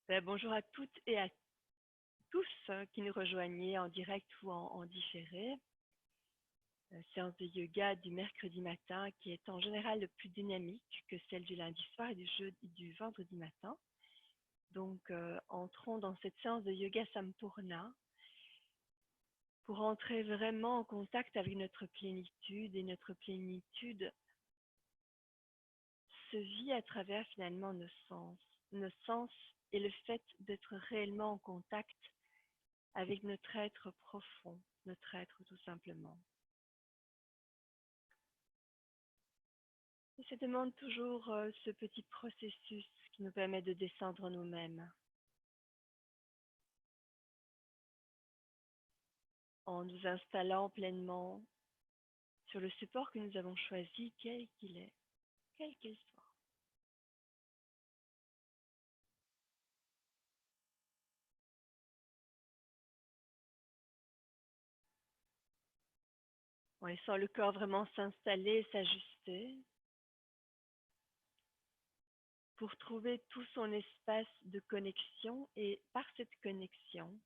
Bonjour à toutes et à tous qui nous rejoignez en direct ou en différé. Séance de yoga du mercredi matin qui est en général plus dynamique que celle du lundi soir et du vendredi matin. Donc, entrons dans cette séance de yoga Sampurna pour entrer vraiment en contact avec notre plénitude, et notre plénitude se vit à travers finalement nos sens. Nos sens et le fait d'être réellement en contact avec notre être profond, notre être tout simplement. Et ça demande toujours ce petit processus qui nous permet de descendre nous-mêmes en nous installant pleinement sur le support que nous avons choisi, quel qu'il est, quel qu'il soit. En laissant le corps vraiment s'installer, s'ajuster, pour trouver tout son espace de connexion et par cette connexion,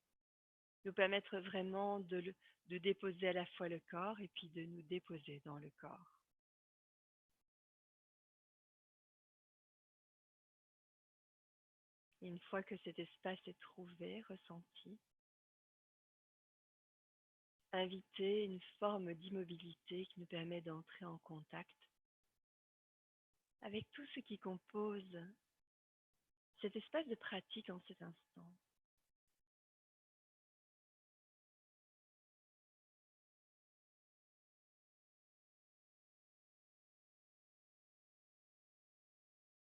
nous permettre vraiment de déposer à la fois le corps et puis de nous déposer dans le corps. Et une fois que cet espace est trouvé, ressenti, inviter une forme d'immobilité qui nous permet d'entrer en contact avec tout ce qui compose cet espace de pratique en cet instant.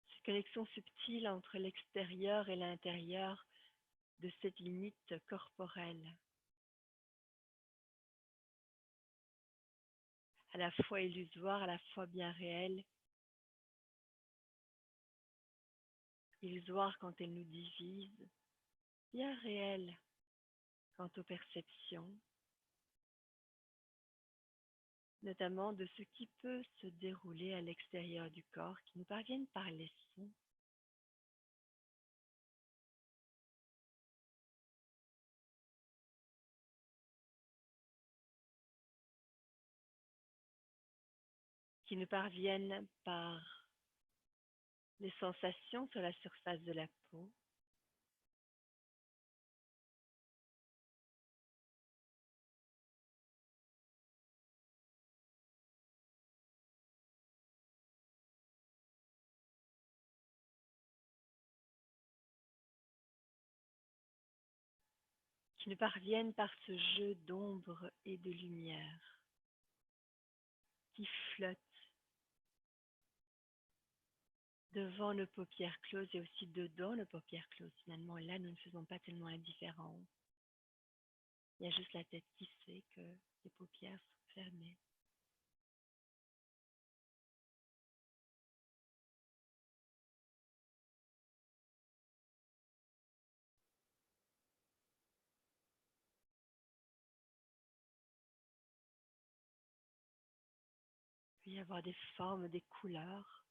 Cette connexion subtile entre l'extérieur et l'intérieur de cette limite corporelle, à la fois illusoire, à la fois bien réelle. Illusoire quand elle nous divise, bien réelle quant aux perceptions, notamment de ce qui peut se dérouler à l'extérieur du corps, qui nous parviennent par les sons. Qui nous parviennent par les sensations sur la surface de la peau, qui nous parviennent par ce jeu d'ombre et de lumière, qui flottent devant nos paupières closes et aussi dedans nos paupières closes. Finalement, là, nous ne faisons pas tellement la différence. Il y a juste la tête qui sait que les paupières sont fermées. Il peut y avoir des formes, des couleurs,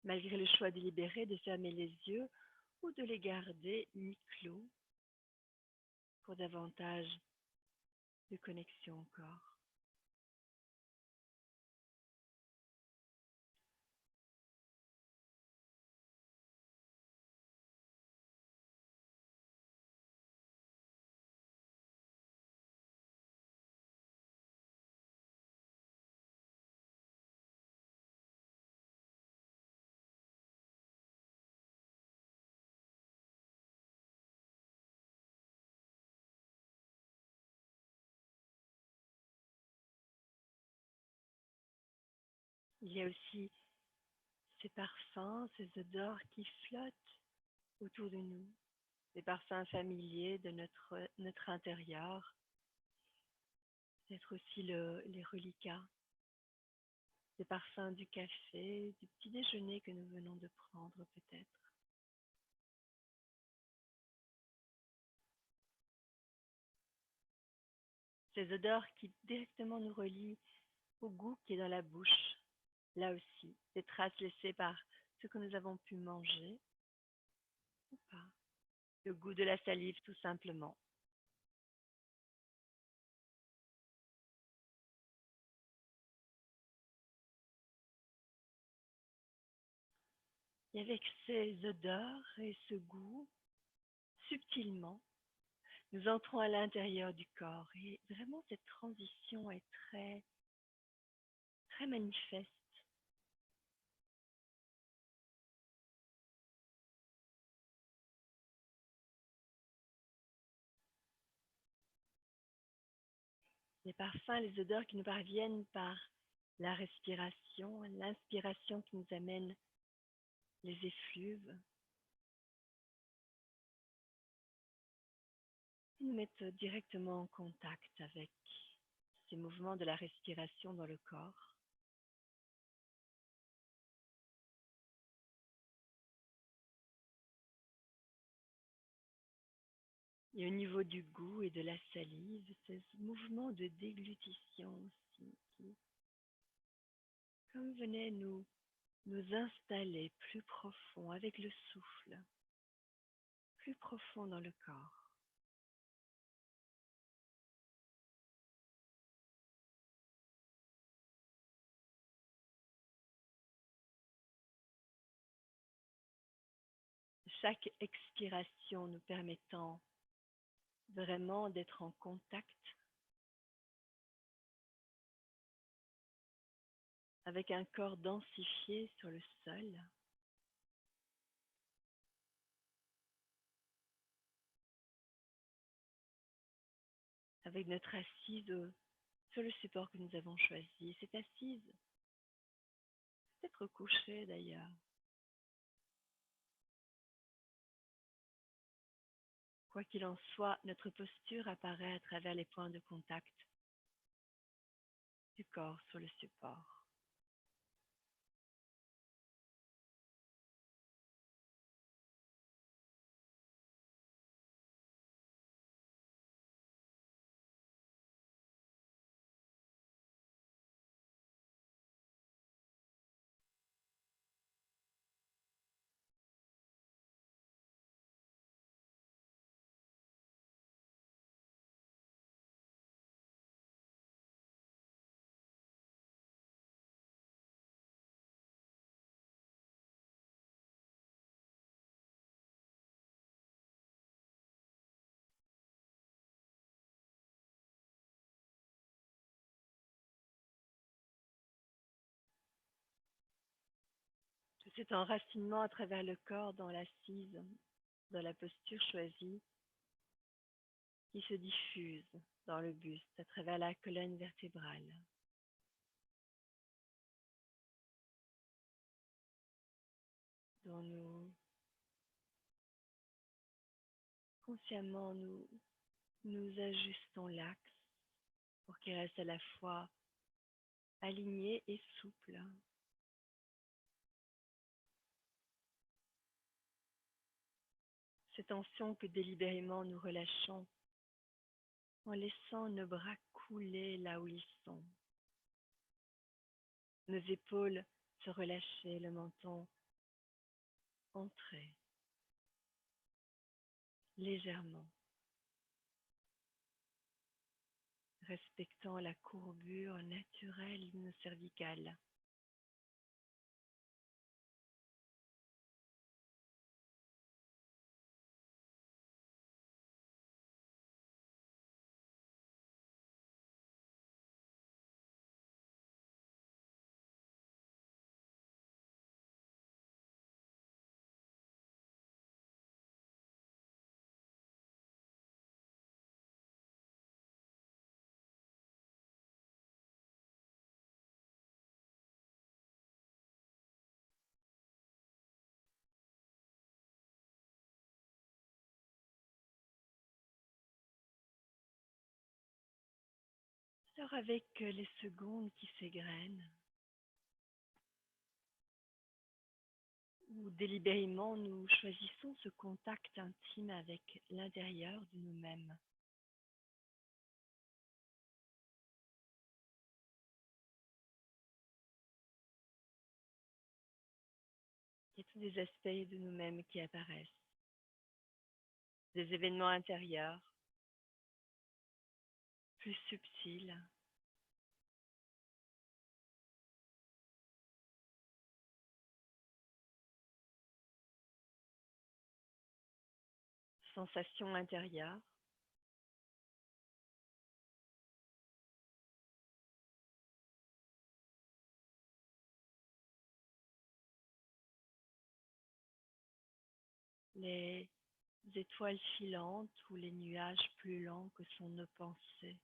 malgré le choix délibéré de fermer les yeux ou de les garder mi-clos pour davantage de connexion au corps. Il y a aussi ces parfums, ces odeurs qui flottent autour de nous, des parfums familiers de notre intérieur, peut-être aussi les reliquats, des parfums du café, du petit déjeuner que nous venons de prendre peut-être. Ces odeurs qui directement nous relient au goût qui est dans la bouche, là aussi, des traces laissées par ce que nous avons pu manger, ou pas. Le goût de la salive, tout simplement. Et avec ces odeurs et ce goût, subtilement, nous entrons à l'intérieur du corps. Et vraiment, cette transition est très, très manifeste. Les parfums, les odeurs qui nous parviennent par la respiration, l'inspiration qui nous amène les effluves, qui nous mettent directement en contact avec ces mouvements de la respiration dans le corps. Et au niveau du goût et de la salive, ces mouvements de déglutition aussi, qui, comme venaient nous installer plus profond avec le souffle, plus profond dans le corps. Chaque expiration nous permettant vraiment d'être en contact avec un corps densifié sur le sol, avec notre assise sur le support que nous avons choisi. Cette assise peut être couchée d'ailleurs. Quoi qu'il en soit, notre posture apparaît à travers les points de contact du corps sur le support. Tout cet enracinement à travers le corps dans l'assise, dans la posture choisie, qui se diffuse dans le buste à travers la colonne vertébrale, dont consciemment nous ajustons l'axe pour qu'il reste à la fois aligné et souple. Ces tensions que délibérément nous relâchons en laissant nos bras couler là où ils sont, nos épaules se relâcher, le menton entrer légèrement, respectant la courbure naturelle de nos cervicales. Alors avec les secondes qui s'égrènent, où délibérément nous choisissons ce contact intime avec l'intérieur de nous-mêmes, il y a tous des aspects de nous-mêmes qui apparaissent. des événements intérieurs plus subtils, sensations intérieures, les étoiles filantes ou les nuages plus lents que sont nos pensées,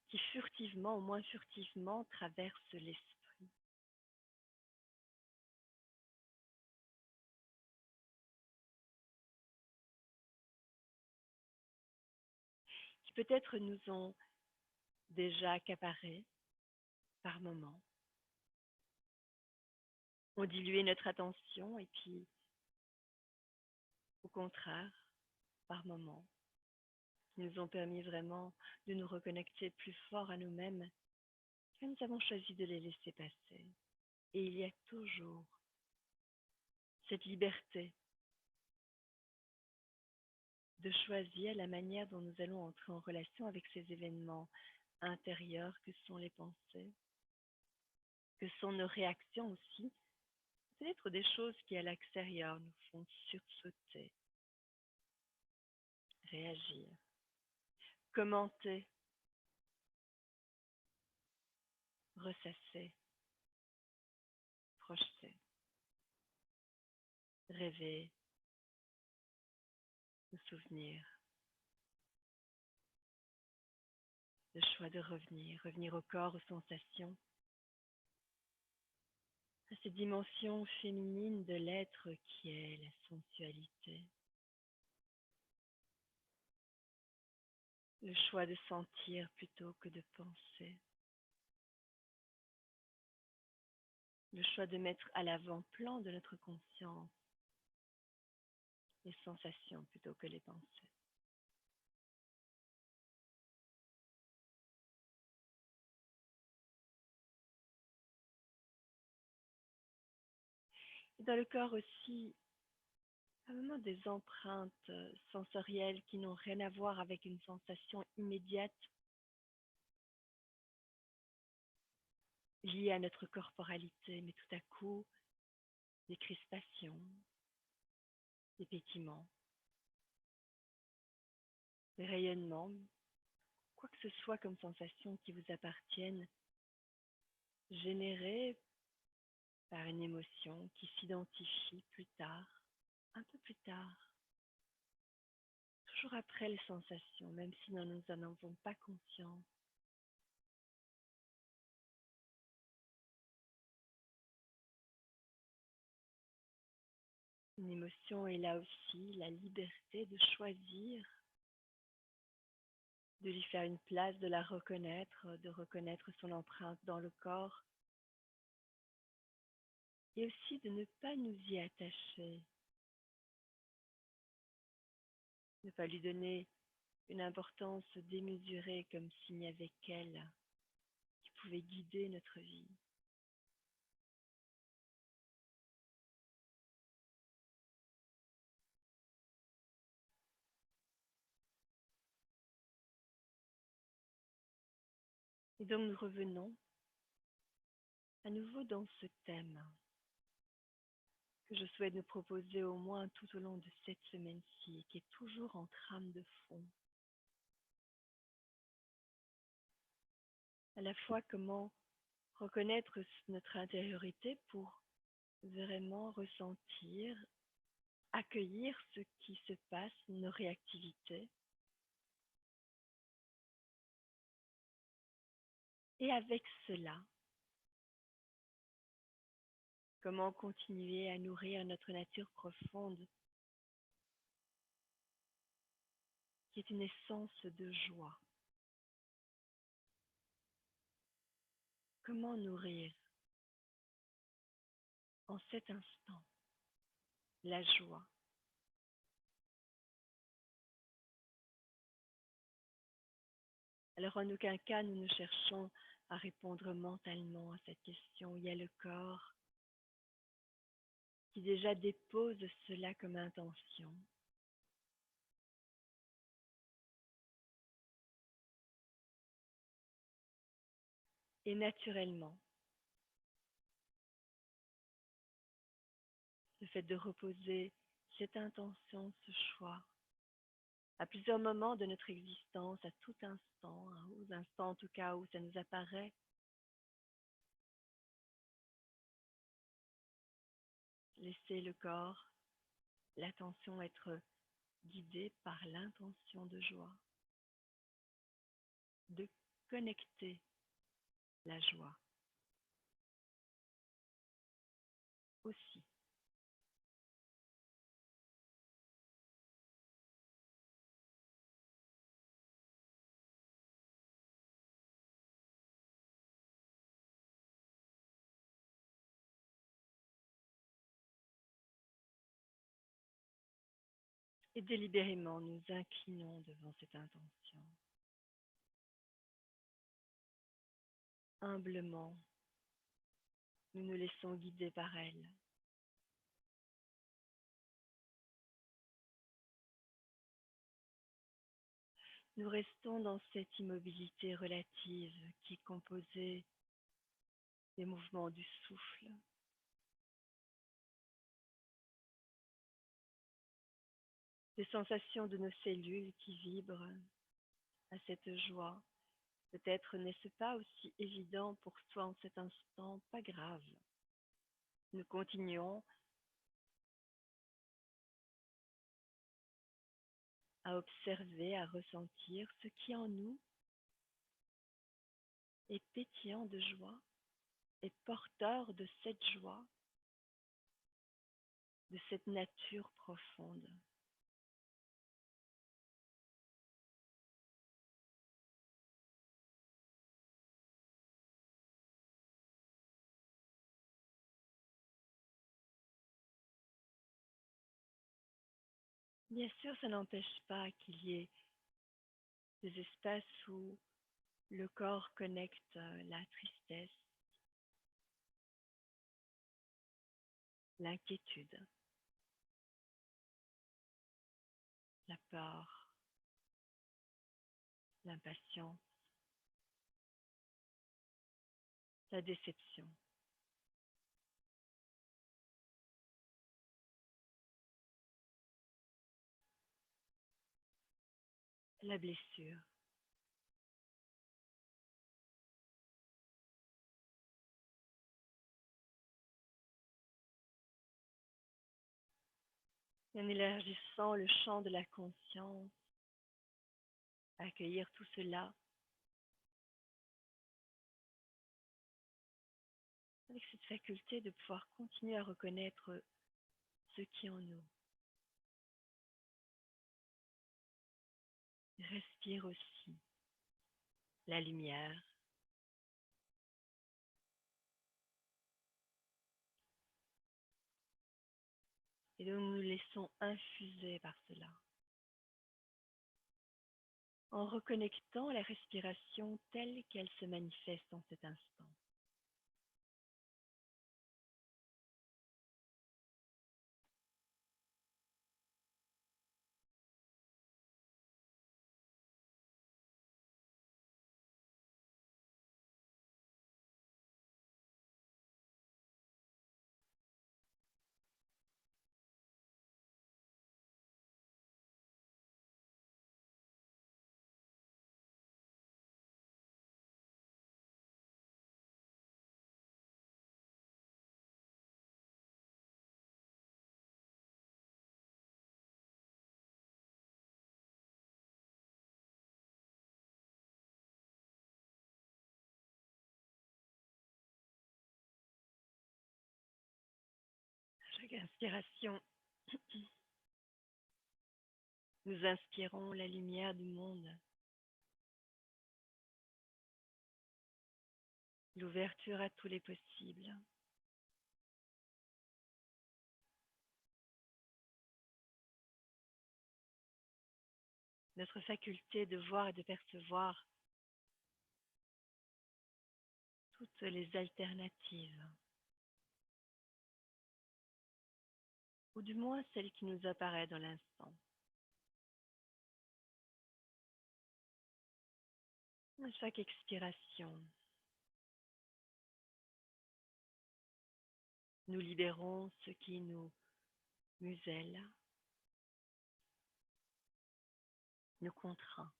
qui furtivement ou moins furtivement traversent l'esprit, qui peut-être nous ont déjà accaparés par moments, ont dilué notre attention et puis, au contraire, par moments, qui nous ont permis vraiment de nous reconnecter plus fort à nous-mêmes, que nous avons choisi de les laisser passer. Et il y a toujours cette liberté de choisir la manière dont nous allons entrer en relation avec ces événements intérieurs que sont les pensées, que sont nos réactions aussi, peut-être des choses qui à l'extérieur nous font sursauter, réagir, commenter, ressasser, projeter, rêver, nous souvenir, le choix de revenir, revenir au corps, aux sensations, à cette dimension féminine de l'être qui est la sensualité. Le choix de sentir plutôt que de penser. Le choix de mettre à l'avant-plan de notre conscience les sensations plutôt que les pensées. Et dans le corps aussi, vraiment des empreintes sensorielles qui n'ont rien à voir avec une sensation immédiate liée à notre corporalité, mais tout à coup, des crispations, des pétillements, des rayonnements, quoi que ce soit comme sensation qui vous appartienne, générée par une émotion qui s'identifie plus tard, un peu plus tard, toujours après les sensations, même si nous n'en avons pas conscience. Une émotion est là aussi la liberté de choisir, de lui faire une place, de la reconnaître, de reconnaître son empreinte dans le corps et aussi de ne pas nous y attacher, ne pas lui donner une importance démesurée comme s'il n'y avait qu'elle qui pouvait guider notre vie. Et donc nous revenons à nouveau dans ce thème que je souhaite nous proposer au moins tout au long de cette semaine-ci, qui est toujours en trame de fond. À la fois comment reconnaître notre intériorité pour vraiment ressentir, accueillir ce qui se passe, nos réactivités, et avec cela, comment continuer à nourrir notre nature profonde, qui est une essence de joie. Comment nourrir en cet instant la joie. Alors en aucun cas nous ne cherchons à répondre mentalement à cette question. Il y a le corps qui déjà dépose cela comme intention. Et naturellement, le fait de reposer cette intention, ce choix, à plusieurs moments de notre existence, à tout instant, hein, aux instants en tout cas où ça nous apparaît, laisser le corps, l'attention être guidée par l'intention de joie, de connecter la joie aussi. Et délibérément, nous inclinons devant cette intention. Humblement, nous nous laissons guider par elle. Nous restons dans cette immobilité relative qui est composée des mouvements du souffle, des sensations de nos cellules qui vibrent à cette joie. Peut-être n'est-ce pas aussi évident pour soi en cet instant, pas grave. Nous continuons à observer, à ressentir ce qui en nous est pétillant de joie, est porteur de cette joie, de cette nature profonde. Bien sûr, ça n'empêche pas qu'il y ait des espaces où le corps connecte la tristesse, l'inquiétude, la peur, l'impatience, la déception, la blessure. Et en élargissant le champ de la conscience, accueillir tout cela avec cette faculté de pouvoir continuer à reconnaître ce qui est en nous. Respire aussi la lumière et nous nous laissons infuser par cela. En reconnectant la respiration telle qu'elle se manifeste en cet instant. Chaque inspiration, nous inspirons la lumière du monde, l'ouverture à tous les possibles. Notre faculté de voir et de percevoir toutes les alternatives ou du moins celle qui nous apparaît dans l'instant. À chaque expiration, nous libérons ce qui nous muselle, nous contraint.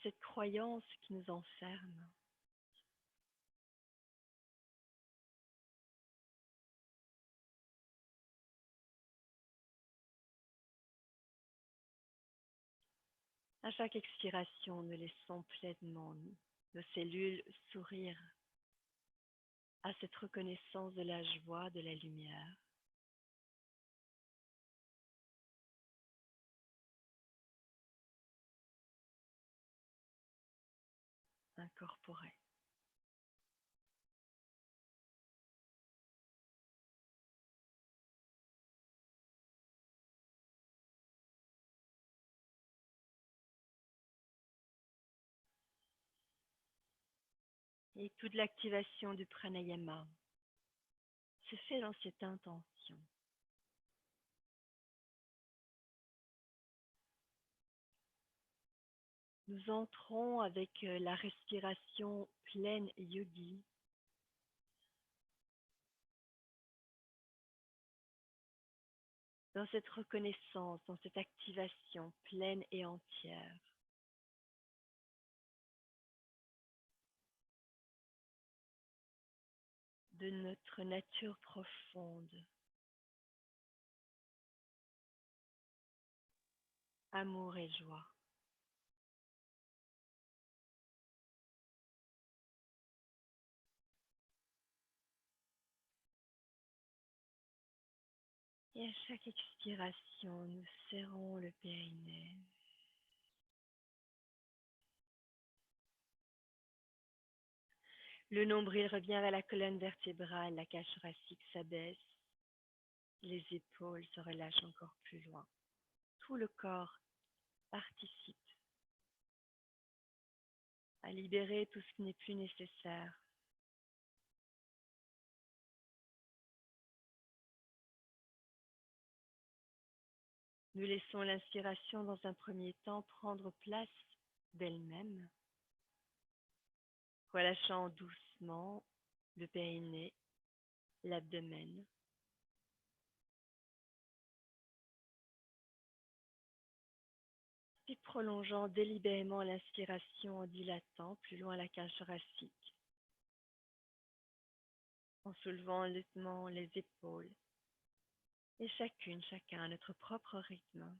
Cette croyance qui nous enferme. À chaque expiration, nous laissons pleinement nos cellules sourire à cette reconnaissance de la joie, de la lumière. Incorporée. Et toute l'activation du pranayama se fait dans cette intention. Nous entrons avec la respiration pleine yogi dans cette reconnaissance, dans cette activation pleine et entière de notre nature profonde, amour et joie. Et à chaque expiration, nous serrons le périnée. Le nombril revient vers la colonne vertébrale, la cage thoracique s'abaisse, les épaules se relâchent encore plus loin. Tout le corps participe à libérer tout ce qui n'est plus nécessaire. Nous laissons l'inspiration dans un premier temps prendre place d'elle-même, relâchant doucement le périnée, l'abdomen. Puis prolongeant délibérément l'inspiration en dilatant plus loin la cage thoracique, en soulevant lentement les épaules, et chacun à notre propre rythme.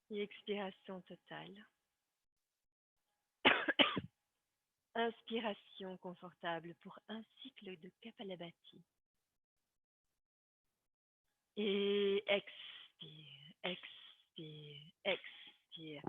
Et expiration totale. Inspiration confortable pour un cycle de Kapalabhati. Et expire, expire, expire.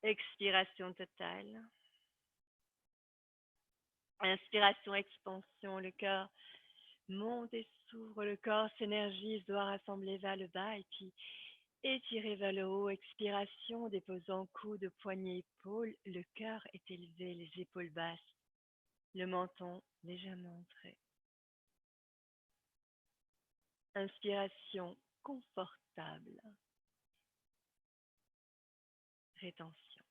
Expiration totale. Inspiration, expansion. Le cœur monte et s'ouvre. Le corps s'énergise, doit rassembler vers le bas et puis étirer vers le haut. Expiration, déposant coude, poignet, épaule. Le cœur est élevé, les épaules basses. Le menton légèrement entré. Inspiration confortable. Rétention.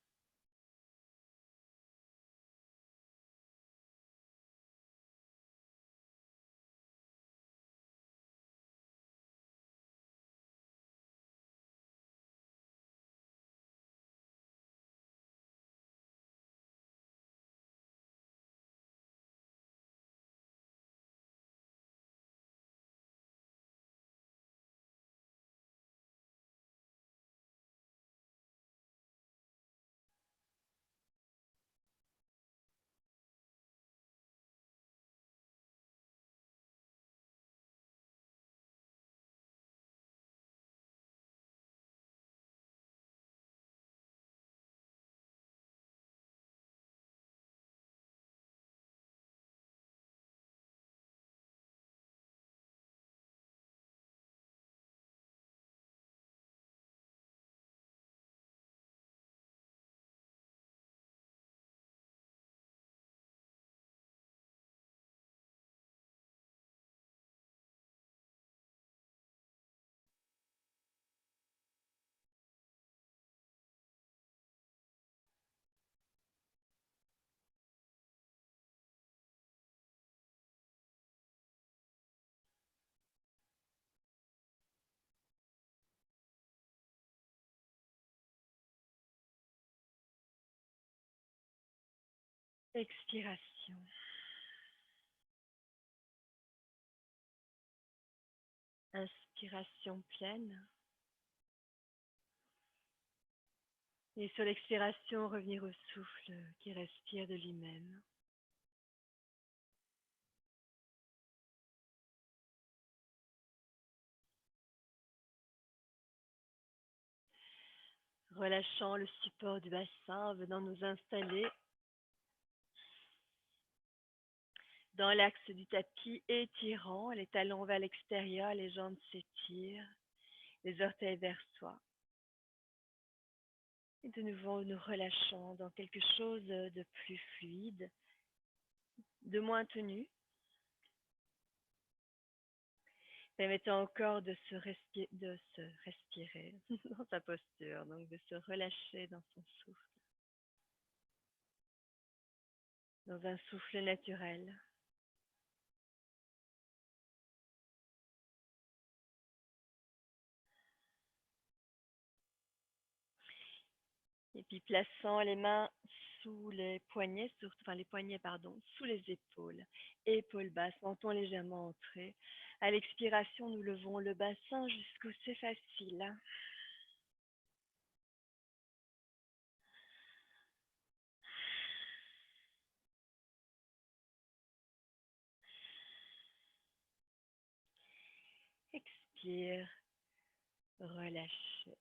Expiration. Inspiration pleine. Et sur l'expiration, revenir au souffle qui respire de lui-même. Relâchant le support du bassin, venant nous installer dans l'axe du tapis, étirant les talons vers l'extérieur, les jambes s'étirent, les orteils vers soi. Et de nouveau, nous relâchons dans quelque chose de plus fluide, de moins tenu, permettant au corps de se respirer dans sa posture, donc de se relâcher dans son souffle, dans un souffle naturel. Et puis plaçant les mains sous les poignets, enfin les poignets, pardon, sous les épaules, épaules basses, menton légèrement entré. À l'expiration, nous levons le bassin jusqu'où c'est facile. Expire, relâchez.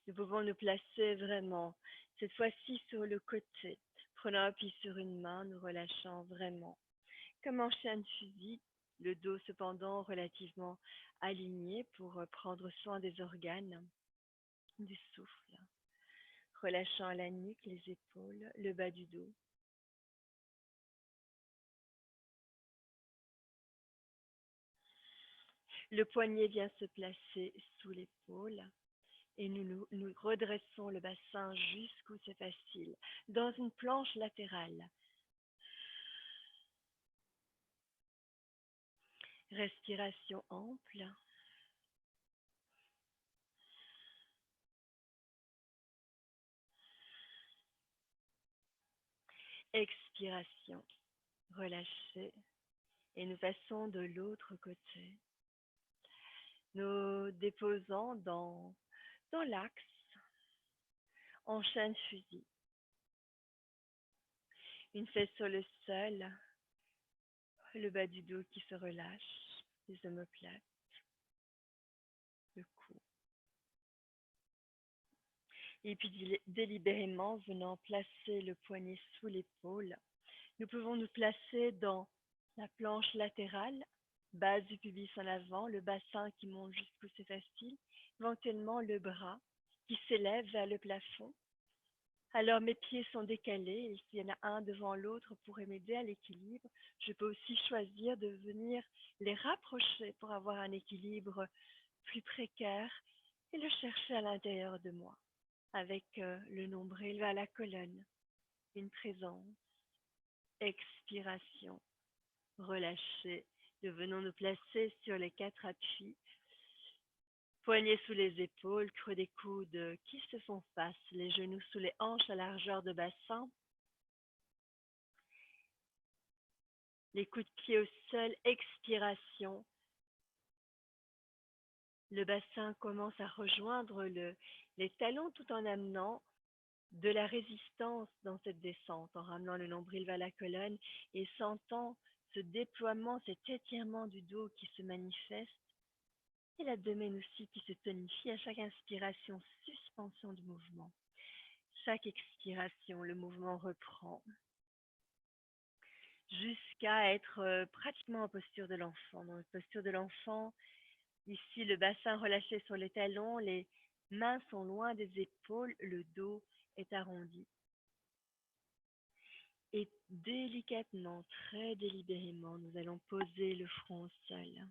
Nous pouvons nous placer vraiment, cette fois-ci sur le côté, prenant appui sur une main, nous relâchant vraiment. Comme en chien de fusil, le dos cependant relativement aligné pour prendre soin des organes, du souffle. Relâchant la nuque, les épaules, le bas du dos. Le poignet vient se placer sous l'épaule et nous redressons le bassin jusqu'où c'est facile, dans une planche latérale. Respiration ample. Expiration. Relâchez. Et nous passons de l'autre côté. Nous déposons dans l'axe en chaîne fusil. Une fesse sur le sol, le bas du dos qui se relâche, les omoplates, le cou. Et puis délibérément, venant placer le poignet sous l'épaule, nous pouvons nous placer dans la planche latérale, base du pubis en avant, le bassin qui monte jusqu'où c'est facile, éventuellement le bras qui s'élève vers le plafond. Alors mes pieds sont décalés et s'il y en a un devant l'autre pour m'aider à l'équilibre, je peux aussi choisir de venir les rapprocher pour avoir un équilibre plus précaire et le chercher à l'intérieur de moi, avec le nombril vers la colonne, une présence, expiration, relâcher. Nous venons nous placer sur les 4 appuis, poignets sous les épaules, creux des coudes qui se font face, les genoux sous les hanches à largeur de bassin, les coups de pied au sol, expiration. Le bassin commence à rejoindre les talons tout en amenant de la résistance dans cette descente, en ramenant le nombril vers la colonne et sentant ce déploiement, cet étirement du dos qui se manifeste et l'abdomen aussi qui se tonifie à chaque inspiration, suspension du mouvement. Chaque expiration, le mouvement reprend jusqu'à être pratiquement en posture de l'enfant. Dans la posture de l'enfant, ici le bassin relâché sur les talons, les mains sont loin des épaules, le dos est arrondi. Et délicatement, très délibérément, nous allons poser le front au sol.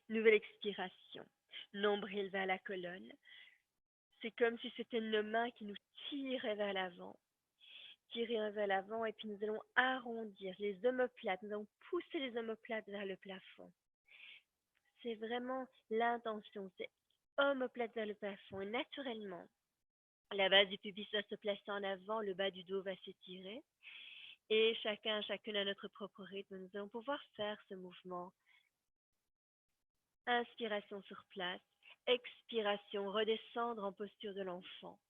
Nouvelle expiration. Nombril vers la colonne. C'est comme si c'était nos mains qui nous tiraient vers l'avant. Tirer vers l'avant et puis nous allons arrondir les omoplates. Nous allons pousser les omoplates vers le plafond. C'est vraiment l'intention. C'est omoplate vers le plafond. Et naturellement, la base du pubis va se placer en avant, le bas du dos va s'étirer. Et chacune à notre propre rythme, nous allons pouvoir faire ce mouvement. Inspiration sur place, expiration, redescendre en posture de l'enfant.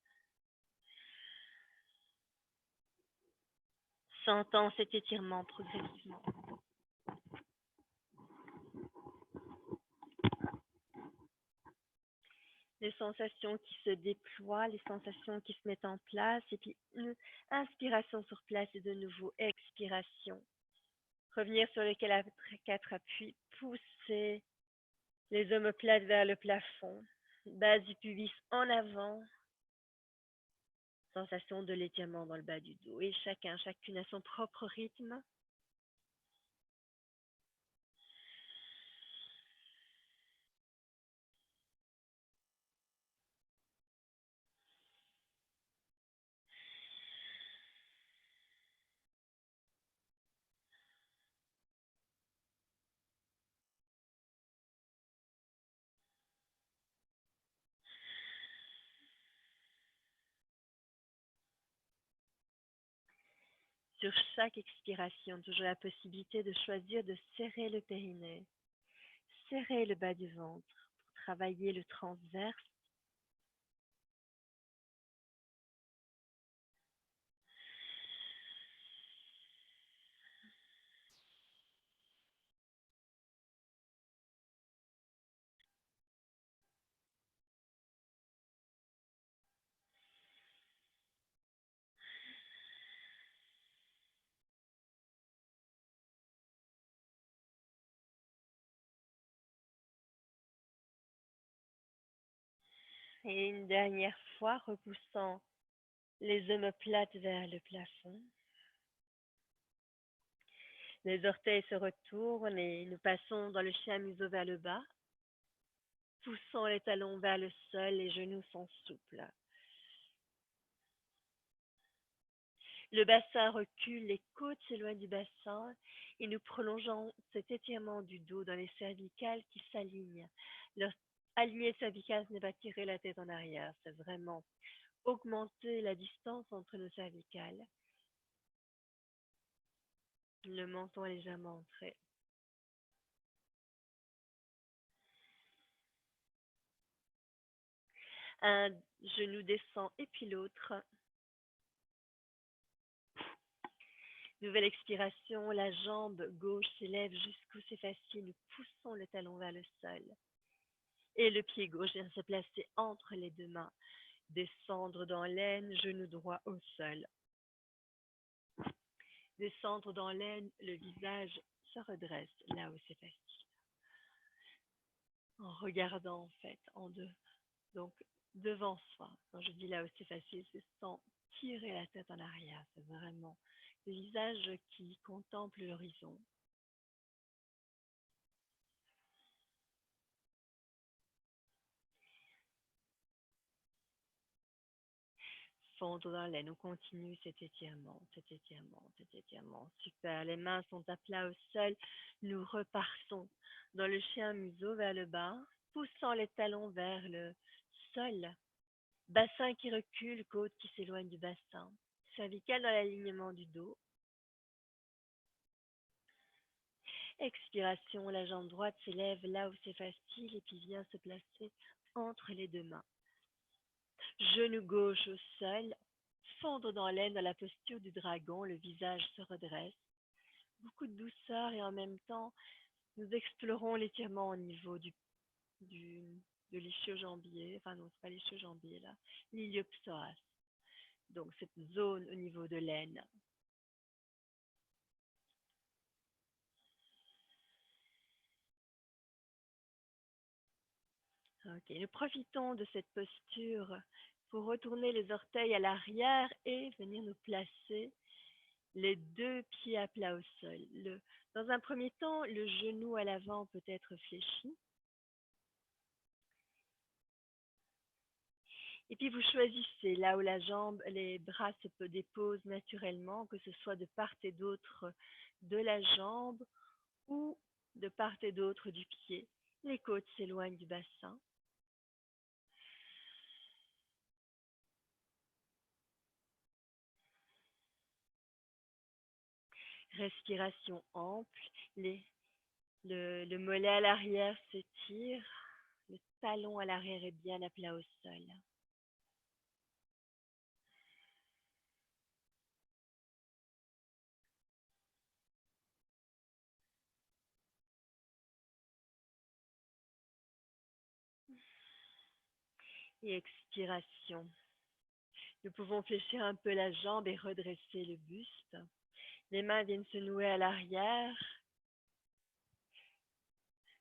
Sentant cet étirement progressivement. Les sensations qui se déploient, les sensations qui se mettent en place, et puis une inspiration sur place et de nouveau expiration. Revenir sur les quatre appuis, pousser les omoplates vers le plafond, base du pubis en avant, sensation de l'étirement dans le bas du dos, et chacune à son propre rythme. Sur chaque expiration, toujours la possibilité de choisir de serrer le périnée, serrer le bas du ventre pour travailler le transverse. Et une dernière fois, repoussant les omoplates vers le plafond. Les orteils se retournent et nous passons dans le chien museau vers le bas, poussant les talons vers le sol, les genoux sont souples. Le bassin recule, les côtes s'éloignent du bassin et nous prolongeons cet étirement du dos dans les cervicales qui s'alignent. Aligner cervicales, ce n'est pas tirer la tête en arrière, c'est vraiment augmenter la distance entre nos cervicales. Le menton est légèrement entré. Un genou descend et puis l'autre. Nouvelle expiration, la jambe gauche s'élève jusqu'où c'est facile. Nous poussons le talon vers le sol. Et le pied gauche vient se placer entre les deux mains. Descendre dans l'aine, genou droit au sol. Descendre dans l'aine, le visage se redresse là où c'est facile. En regardant en fait, donc devant soi. Quand je dis là où c'est facile, c'est sans tirer la tête en arrière. C'est vraiment le visage qui contemple l'horizon. Fondre dans l'aine, on continue cet étirement, cet étirement, cet étirement. Super, les mains sont à plat au sol. Nous repartons dans le chien museau vers le bas, poussant les talons vers le sol. Bassin qui recule, côte qui s'éloigne du bassin. Cervicale dans l'alignement du dos. Expiration, la jambe droite s'élève là où c'est facile et puis vient se placer entre les deux mains. Genou gauche au sol, fondre dans l'aine dans la posture du dragon, le visage se redresse. Beaucoup de douceur et en même temps, nous explorons l'étirement au niveau du, de l'ischio-jambier, enfin non, c'est pas l'ischio-jambier là, l'iliopsoas. Donc cette zone au niveau de l'aine. Ok, nous profitons de cette posture pour retourner les orteils à l'arrière et venir nous placer les deux pieds à plat au sol. Dans un premier temps, le genou à l'avant peut être fléchi. Et puis vous choisissez là où la jambe, les bras se déposent naturellement, que ce soit de part et d'autre de la jambe ou de part et d'autre du pied. Les côtes s'éloignent du bassin. Respiration ample, le mollet à l'arrière s'étire, le talon à l'arrière est bien à plat au sol. Et expiration. Nous pouvons fléchir un peu la jambe et redresser le buste. Les mains viennent se nouer à l'arrière.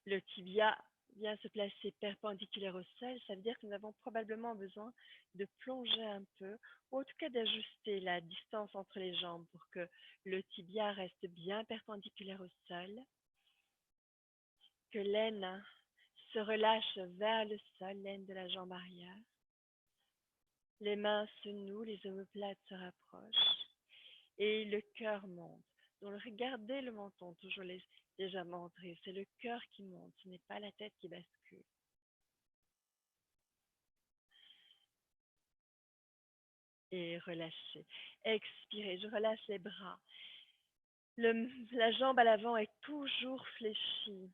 Le tibia vient se placer perpendiculaire au sol. Ça veut dire que nous avons probablement besoin de plonger un peu, ou en tout cas d'ajuster la distance entre les jambes pour que le tibia reste bien perpendiculaire au sol. Que l'aine se relâche vers le sol, l'aine de la jambe arrière. Les mains se nouent, les omoplates se rapprochent et le cœur monte. Donc regardez le menton, toujours légèrement entré. C'est le cœur qui monte, ce n'est pas la tête qui bascule. Et relâchez. Expirez, je relâche les bras. La jambe à l'avant est toujours fléchie.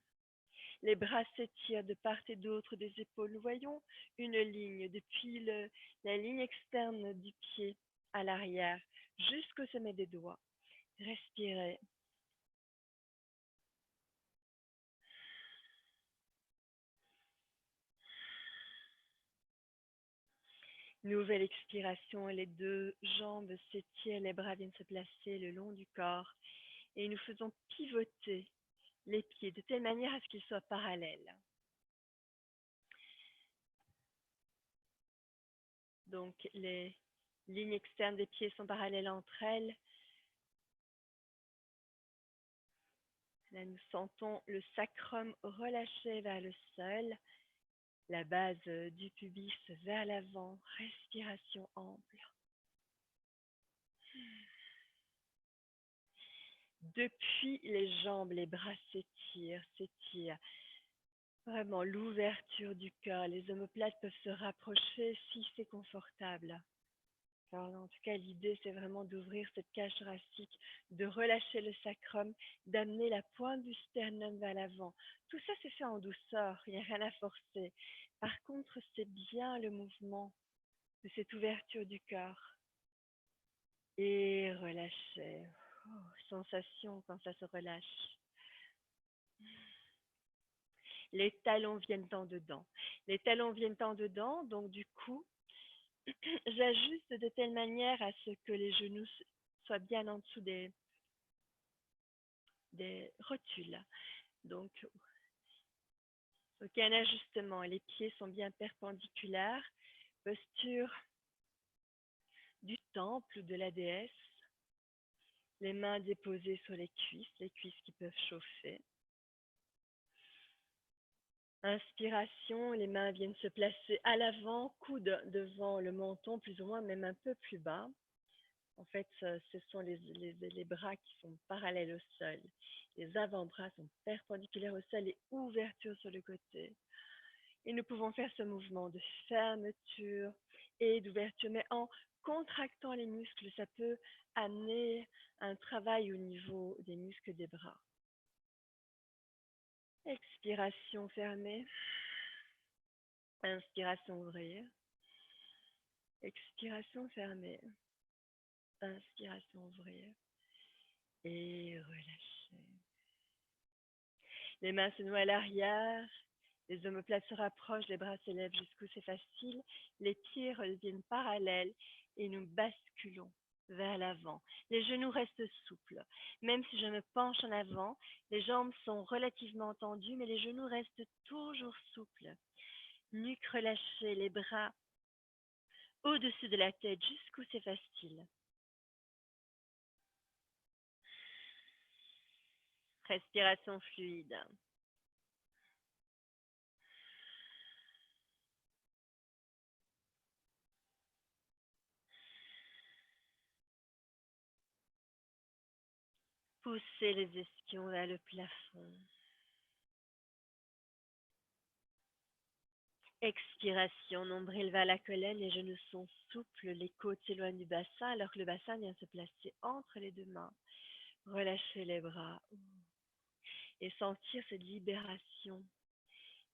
Les bras s'étirent de part et d'autre des épaules. Nous voyons une ligne depuis la ligne externe du pied à l'arrière jusqu'au sommet des doigts. Respirez. Nouvelle expiration, les deux jambes s'étirent, les bras viennent se placer le long du corps et nous faisons pivoter les pieds de telle manière à ce qu'ils soient parallèles. Donc les lignes externes des pieds sont parallèles entre elles. Là, nous sentons le sacrum relâché vers le sol, la base du pubis vers l'avant, respiration ample. Depuis les jambes, les bras s'étirent. Vraiment, l'ouverture du cœur. Les omoplates peuvent se rapprocher si c'est confortable. Alors, en tout cas, l'idée, c'est vraiment d'ouvrir cette cage thoracique, de relâcher le sacrum, d'amener la pointe du sternum vers l'avant. Tout ça, c'est fait en douceur, il n'y a rien à forcer. Par contre, c'est bien le mouvement de cette ouverture du cœur. Et relâchez. Oh, sensation quand ça se relâche. Les talons viennent en dedans. Les talons viennent en dedans, donc du coup, j'ajuste de telle manière à ce que les genoux soient bien en dessous des rotules. Donc, un ajustement. Les pieds sont bien perpendiculaires. Posture du temple ou de la déesse. Les mains déposées sur les cuisses qui peuvent chauffer. Inspiration, les mains viennent se placer à l'avant, coude devant le menton, plus ou moins, même un peu plus bas. En fait, ce sont les bras qui sont parallèles au sol. Les avant-bras sont perpendiculaires au sol et ouverture sur le côté. Et nous pouvons faire ce mouvement de fermeture et d'ouverture, mais en contractant les muscles, ça peut amener un travail au niveau des muscles des bras. Expiration fermée. Inspiration ouvrir. Expiration fermée. Inspiration ouvrir. Et relâcher. Les mains se nouent à l'arrière. Les omoplates se rapprochent, les bras s'élèvent jusqu'où c'est facile. Les pieds reviennent parallèles et nous basculons vers l'avant. Les genoux restent souples. Même si je me penche en avant, les jambes sont relativement tendues, mais les genoux restent toujours souples. Nuque relâchée, les bras au-dessus de la tête jusqu'où c'est facile. Respiration fluide. Poussez les ischions vers le plafond. Expiration, nombril vers la colonne, les genoux sont souples, les côtes s'éloignent du bassin alors que le bassin vient se placer entre les deux mains. Relâchez les bras et sentir cette libération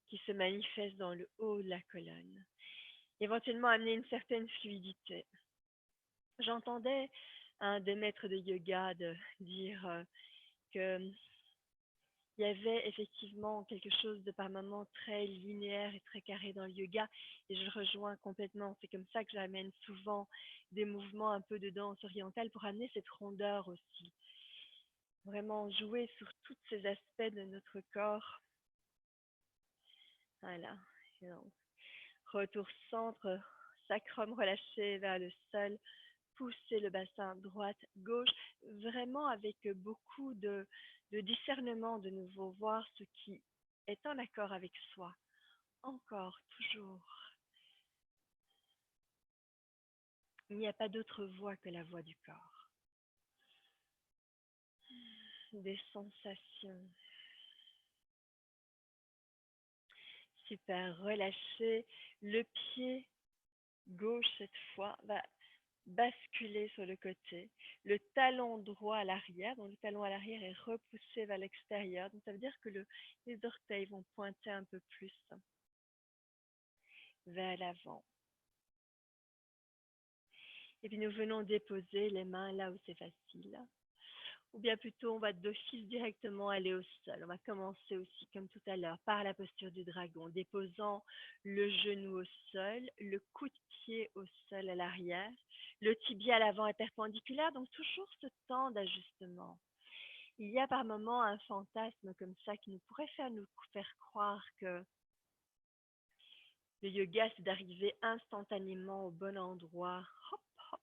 qui se manifeste dans le haut de la colonne. Éventuellement amener une certaine fluidité. J'entendais un des maîtres de yoga dire que Il y avait effectivement quelque chose de par moments très linéaire et très carré dans le yoga et je le rejoins complètement. C'est comme ça que j'amène souvent des mouvements un peu de danse orientale pour amener cette rondeur aussi. Vraiment jouer sur tous ces aspects de notre corps. Voilà. Et donc, retour centre, sacrum relâché vers le sol, pousser le bassin droite-gauche, vraiment avec beaucoup de discernement de nouveau, voir ce qui est en accord avec soi. Encore, toujours. Il n'y a pas d'autre voix que la voix du corps. Des sensations. Super, relâchez. Le pied gauche, cette fois, va basculer sur le côté. Le talon droit à l'arrière, donc le talon à l'arrière est repoussé vers l'extérieur. Donc ça veut dire que les orteils vont pointer un peu plus vers l'avant. Et puis nous venons déposer les mains là où c'est facile. Ou bien plutôt, on va d'office directement aller au sol. On va commencer aussi, comme tout à l'heure, par la posture du dragon, déposant le genou au sol, le coup de pied au sol à l'arrière, le tibia à l'avant est perpendiculaire, donc toujours ce temps d'ajustement. Il y a par moments un fantasme comme ça qui nous pourrait nous faire croire que le yoga, c'est d'arriver instantanément au bon endroit. Hop, hop,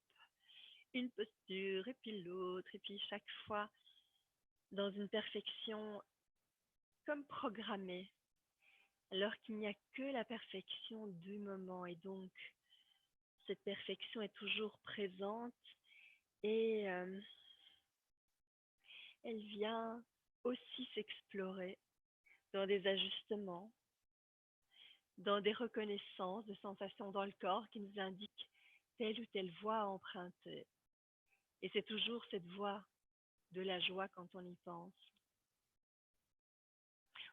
une posture, et puis l'autre, et puis chaque fois dans une perfection comme programmée, alors qu'il n'y a que la perfection du moment. Et donc, cette perfection est toujours présente et elle vient aussi s'explorer dans des ajustements, dans des reconnaissances de sensations dans le corps qui nous indiquent telle ou telle voie à emprunter. Et c'est toujours cette voie de la joie quand on y pense.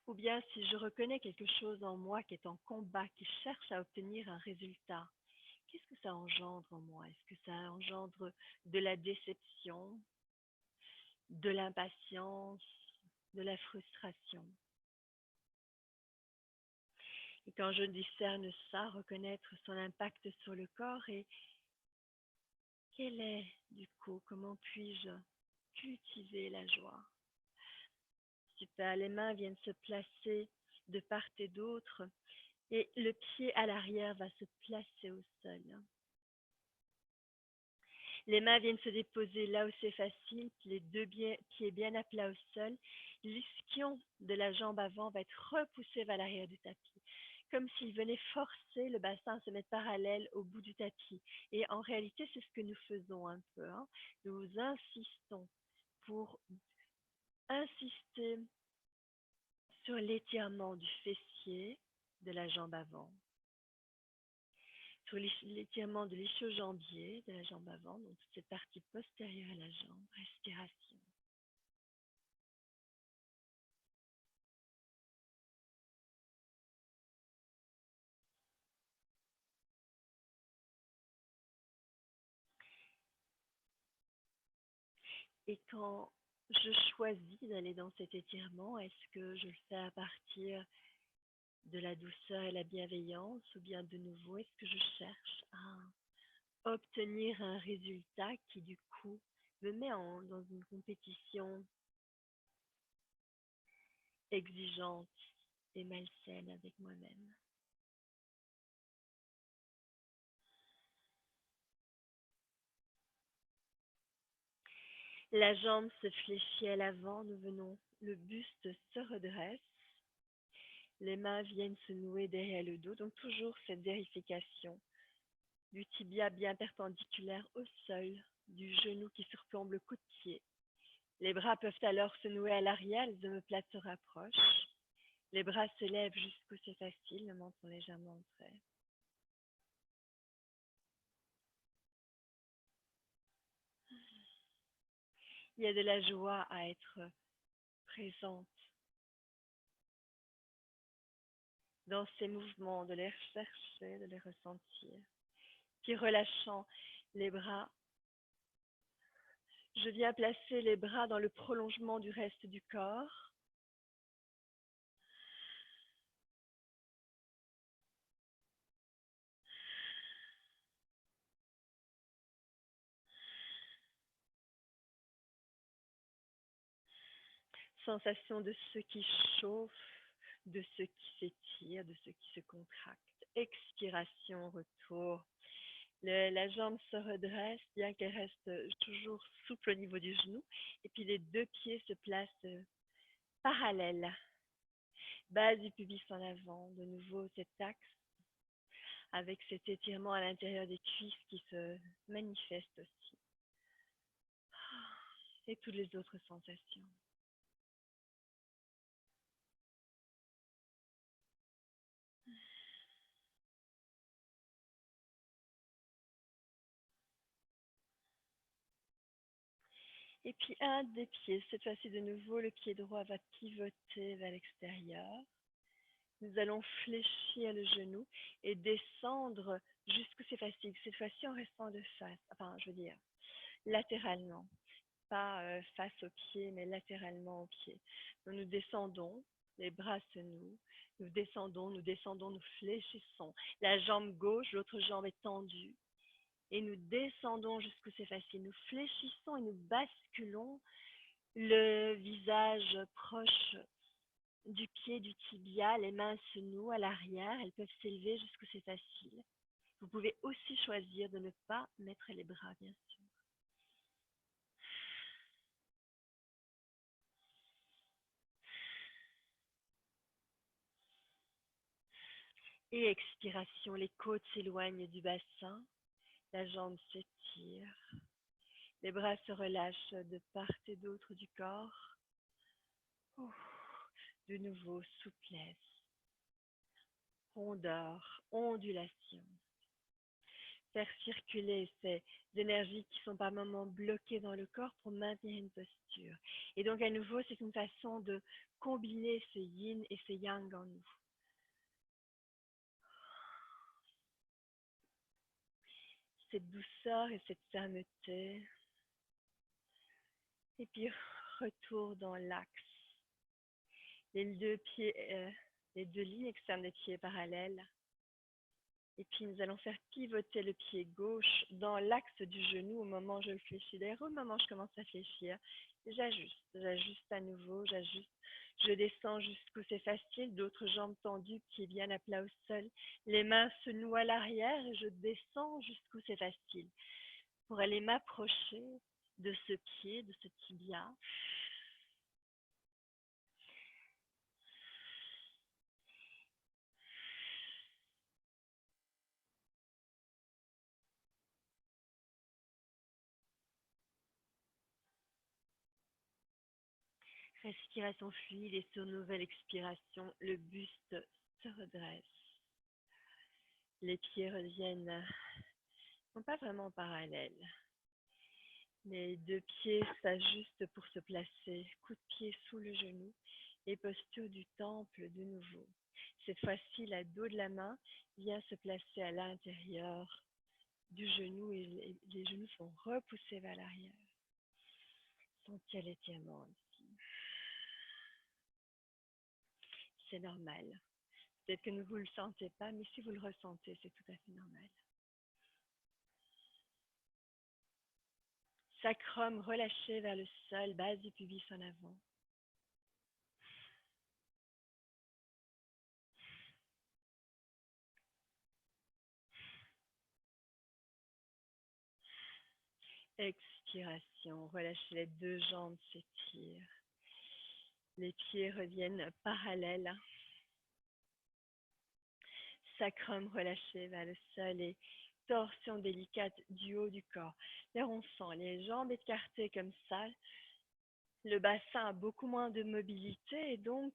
Ou bien si je reconnais quelque chose en moi qui est en combat, qui cherche à obtenir un résultat, qu'est-ce que ça engendre en moi? Est-ce que ça engendre de la déception, de l'impatience, de la frustration? Et quand je discerne ça, reconnaître son impact sur le corps et quel est, du coup, comment puis-je cultiver la joie? Super, les mains viennent se placer de part et d'autre et le pied à l'arrière va se placer au sol. Les mains viennent se déposer là où c'est facile, les pieds bien à plat au sol. L'ischion de la jambe avant va être repoussé vers l'arrière du tapis, comme s'il venait forcer le bassin à se mettre parallèle au bout du tapis. Et en réalité, c'est ce que nous faisons un peu. Hein. Nous insistons pour insister sur l'étirement du fessier de la jambe avant, sur l'étirement de l'ischio-jambier de la jambe avant, donc toute cette partie postérieure à la jambe, respiration. Et quand je choisis d'aller dans cet étirement, est-ce que je le fais à partir de la douceur et la bienveillance ou bien de nouveau, est-ce que je cherche à obtenir un résultat qui du coup me met dans une compétition exigeante et malsaine avec moi-même? La jambe se fléchit à l'avant, nous venons, le buste se redresse, les mains viennent se nouer derrière le dos, donc toujours cette vérification du tibia bien perpendiculaire au sol, du genou qui surplombe le coude de pied. Les bras peuvent alors se nouer à l'arrière, les omoplates se rapprochent. Les bras se lèvent jusqu'où c'est facile, le menton légèrement en trait. Il y a de la joie à être présente dans ces mouvements, de les rechercher, de les ressentir. Puis relâchant les bras, je viens placer les bras dans le prolongement du reste du corps. Sensation de ce qui chauffe, de ce qui s'étire, de ce qui se contracte. Expiration, retour. La jambe se redresse, bien qu'elle reste toujours souple au niveau du genou. Et puis les deux pieds se placent parallèles. Base du pubis en avant. De nouveau cet axe avec cet étirement à l'intérieur des cuisses qui se manifeste aussi. Et toutes les autres sensations. Et puis un des pieds, cette fois-ci de nouveau, le pied droit va pivoter vers l'extérieur. Nous allons fléchir le genou et descendre jusqu'où c'est facile. Cette fois-ci en restant de face, enfin je veux dire latéralement, pas face au pied, mais latéralement au pied. Donc, nous descendons, les bras se nouent, nous descendons, nous fléchissons. La jambe gauche, l'autre jambe est tendue. Et nous descendons jusqu'où c'est facile. Nous fléchissons et nous basculons le visage proche du pied, du tibia. Les mains se nouent à l'arrière. Elles peuvent s'élever jusqu'où c'est facile. Vous pouvez aussi choisir de ne pas mettre les bras, bien sûr. Et expiration, les côtes s'éloignent du bassin. La jambe s'étire. Les bras se relâchent de part et d'autre du corps. De nouveau, souplesse, rondeur, ondulation. Faire circuler ces énergies qui sont par moments bloquées dans le corps pour maintenir une posture. Et donc, à nouveau, c'est une façon de combiner ce yin et ce yang en nous. Cette douceur et cette fermeté. Et puis, retour dans l'axe. Les deux pieds, les deux lignes externes des pieds parallèles. Et puis, nous allons faire pivoter le pied gauche dans l'axe du genou au moment où je le fléchis. D'ailleurs, au moment où je commence à fléchir, j'ajuste à nouveau, j'ajuste. Je descends jusqu'où c'est facile, d'autres jambes tendues, pieds bien à plat au sol. Les mains se nouent à l'arrière et je descends jusqu'où c'est facile pour aller m'approcher de ce pied, de ce tibia. Respiration fluide et sur nouvelle expiration, le buste se redresse. Les pieds reviennent, non pas vraiment parallèles. Les deux pieds s'ajustent pour se placer, coup de pied sous le genou et posture du temple de nouveau. Cette fois-ci, la dos de la main vient se placer à l'intérieur du genou et les genoux sont repoussés vers l'arrière. Sentez l'étirement ici. C'est normal. Peut-être que vous ne le sentez pas, mais si vous le ressentez, c'est tout à fait normal. Sacrum relâché vers le sol, base du pubis en avant. Expiration, relâchez les deux jambes s'étirent. Les pieds reviennent parallèles. Sacrum relâché vers le sol et torsion délicate du haut du corps. Là, on sent les jambes écartées comme ça. Le bassin a beaucoup moins de mobilité et donc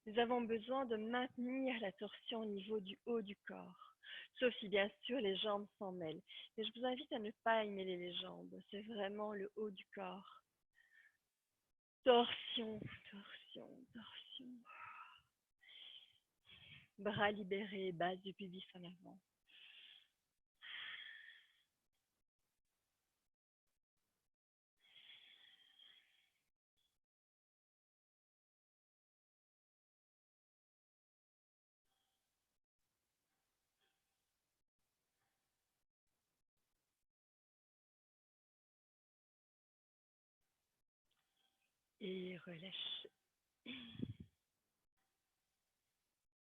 nous avons besoin de maintenir la torsion au niveau du haut du corps. Sauf si bien sûr les jambes s'en mêlent. Mais je vous invite à ne pas y mêler les jambes. C'est vraiment le haut du corps. Torsion, torsion, torsion. Bras libérés, base du pubis en avant. Et relâchez.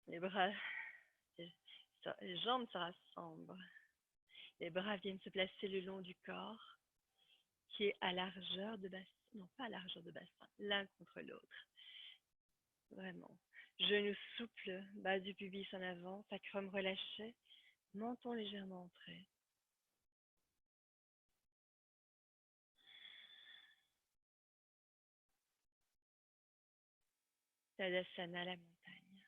Les bras, les jambes se rassemblent. Les bras viennent se placer le long du corps, qui est à largeur de bassin. Non, pas à largeur de bassin, l'un contre l'autre. Vraiment. Genoux souples, bas du pubis en avant, sacrum relâché, menton légèrement entré. Tadasana, la montagne.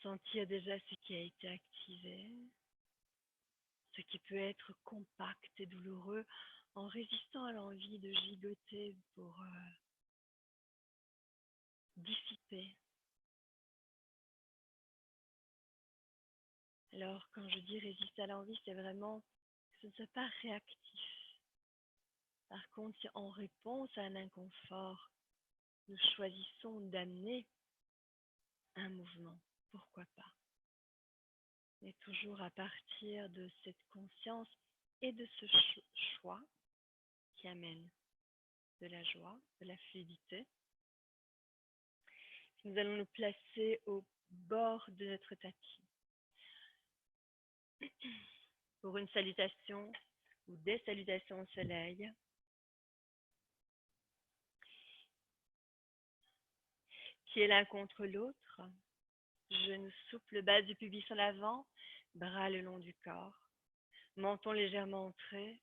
Sentir déjà ce qui a été activé, ce qui peut être compact et douloureux en résistant à l'envie de gigoter pour dissiper. Alors, quand je dis résister à l'envie, c'est vraiment que ce ne soit pas réactif. Par contre, si en réponse à un inconfort, nous choisissons d'amener un mouvement, pourquoi pas? Mais toujours à partir de cette conscience et de ce choix qui amène de la joie, de la fluidité. Nous allons nous placer au bord de notre tapis pour une salutation ou des salutations au soleil. Pieds l'un contre l'autre, genoux souples, base du pubis en avant, bras le long du corps, menton légèrement entré,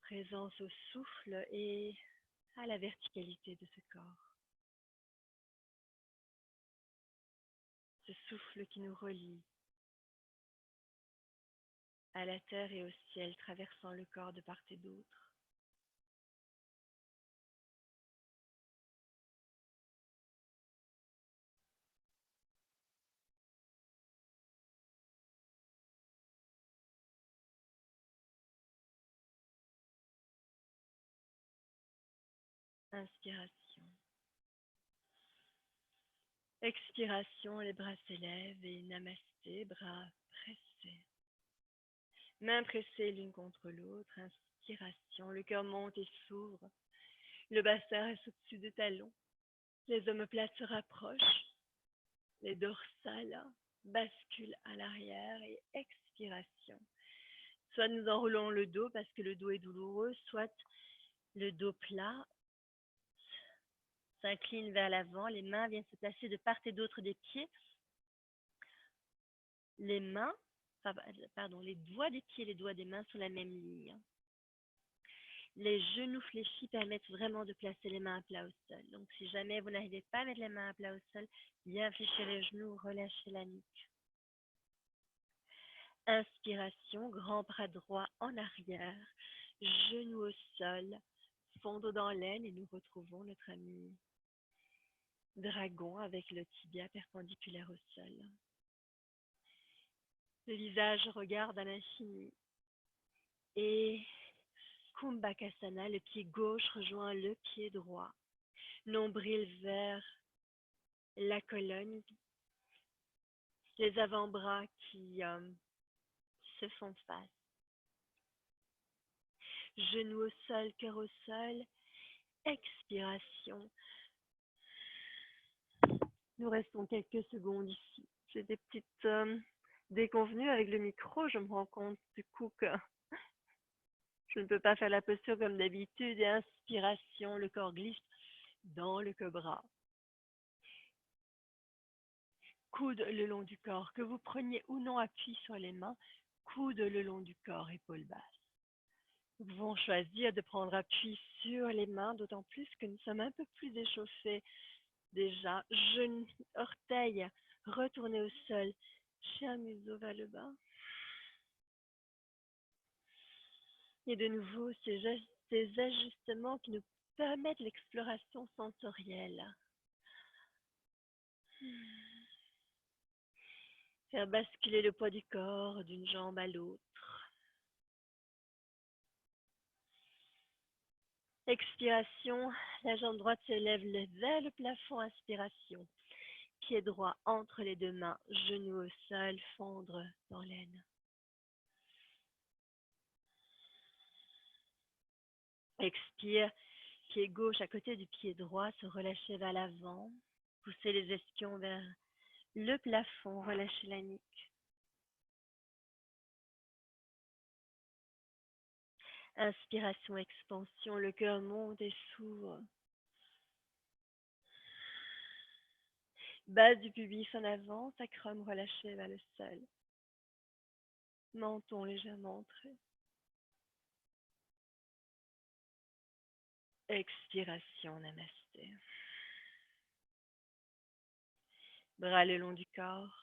présence au souffle et à la verticalité de ce corps. Ce souffle qui nous relie à la terre et au ciel, traversant le corps de part et d'autre. Inspiration. Expiration, les bras s'élèvent et namasté, bras pressés. Mains pressées l'une contre l'autre. Inspiration, le cœur monte et s'ouvre. Le bassin reste au-dessus des talons. Les omoplates se rapprochent. Les dorsales basculent à l'arrière et expiration. Soit nous enroulons le dos parce que le dos est douloureux, soit le dos plat s'incline vers l'avant. Les mains viennent se placer de part et d'autre des pieds. Les doigts des pieds et les doigts des mains sur la même ligne. Les genoux fléchis permettent vraiment de placer les mains à plat au sol. Donc, si jamais vous n'arrivez pas à mettre les mains à plat au sol, bien fléchir les genoux, relâchez la nuque. Inspiration, grand bras droit en arrière, genoux au sol, fondre dans l'aine et nous retrouvons notre ami dragon avec le tibia perpendiculaire au sol. Le visage regarde à l'infini et Kumbhakasana, le pied gauche rejoint le pied droit, nombril vers la colonne, les avant-bras qui se font face. Genoux au sol, cœur au sol, expiration. Nous restons quelques secondes ici. J'ai des petites déconvenues avec le micro. Je me rends compte du coup que je ne peux pas faire la posture comme d'habitude. Et inspiration, le corps glisse dans le cobra. Coude le long du corps. Que vous preniez ou non appui sur les mains, coude le long du corps, épaules basses. Nous pouvons choisir de prendre appui sur les mains, d'autant plus que nous sommes un peu plus échauffés déjà. Genoux, orteils retournés au sol. Chien museau vers le bas. Et de nouveau, ces ajustements qui nous permettent l'exploration sensorielle. Faire basculer le poids du corps d'une jambe à l'autre. Expiration, la jambe droite s'élève vers le plafond. Inspiration, pied droit entre les deux mains, genou au sol, fondre dans l'aine. Expire, pied gauche à côté du pied droit, se relâcher vers l'avant. Poussez les ischions vers le plafond, relâchez la nuque. Inspiration, expansion, le cœur monte et s'ouvre. Base du pubis en avant, sacrum relâché vers le sol. Menton légèrement entré. Expiration, namasté. Bras le long du corps.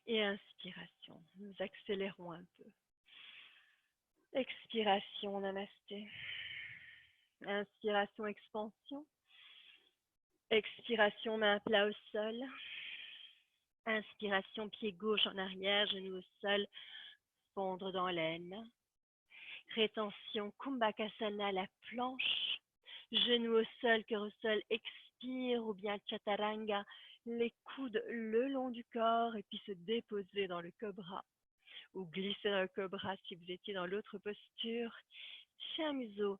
Et inspiration, nous accélérons un peu. Expiration, namasté. Inspiration, expansion. Expiration, main plat au sol. Inspiration, pied gauche en arrière, genou au sol, fondre dans l'aine. Rétention, Kumbhakasana, la planche. Genou au sol, cœur au sol, expire ou bien Chaturanga, les coudes le long du corps et puis se déposer dans le cobra ou glisser dans le cobra si vous étiez dans l'autre posture. Chien museau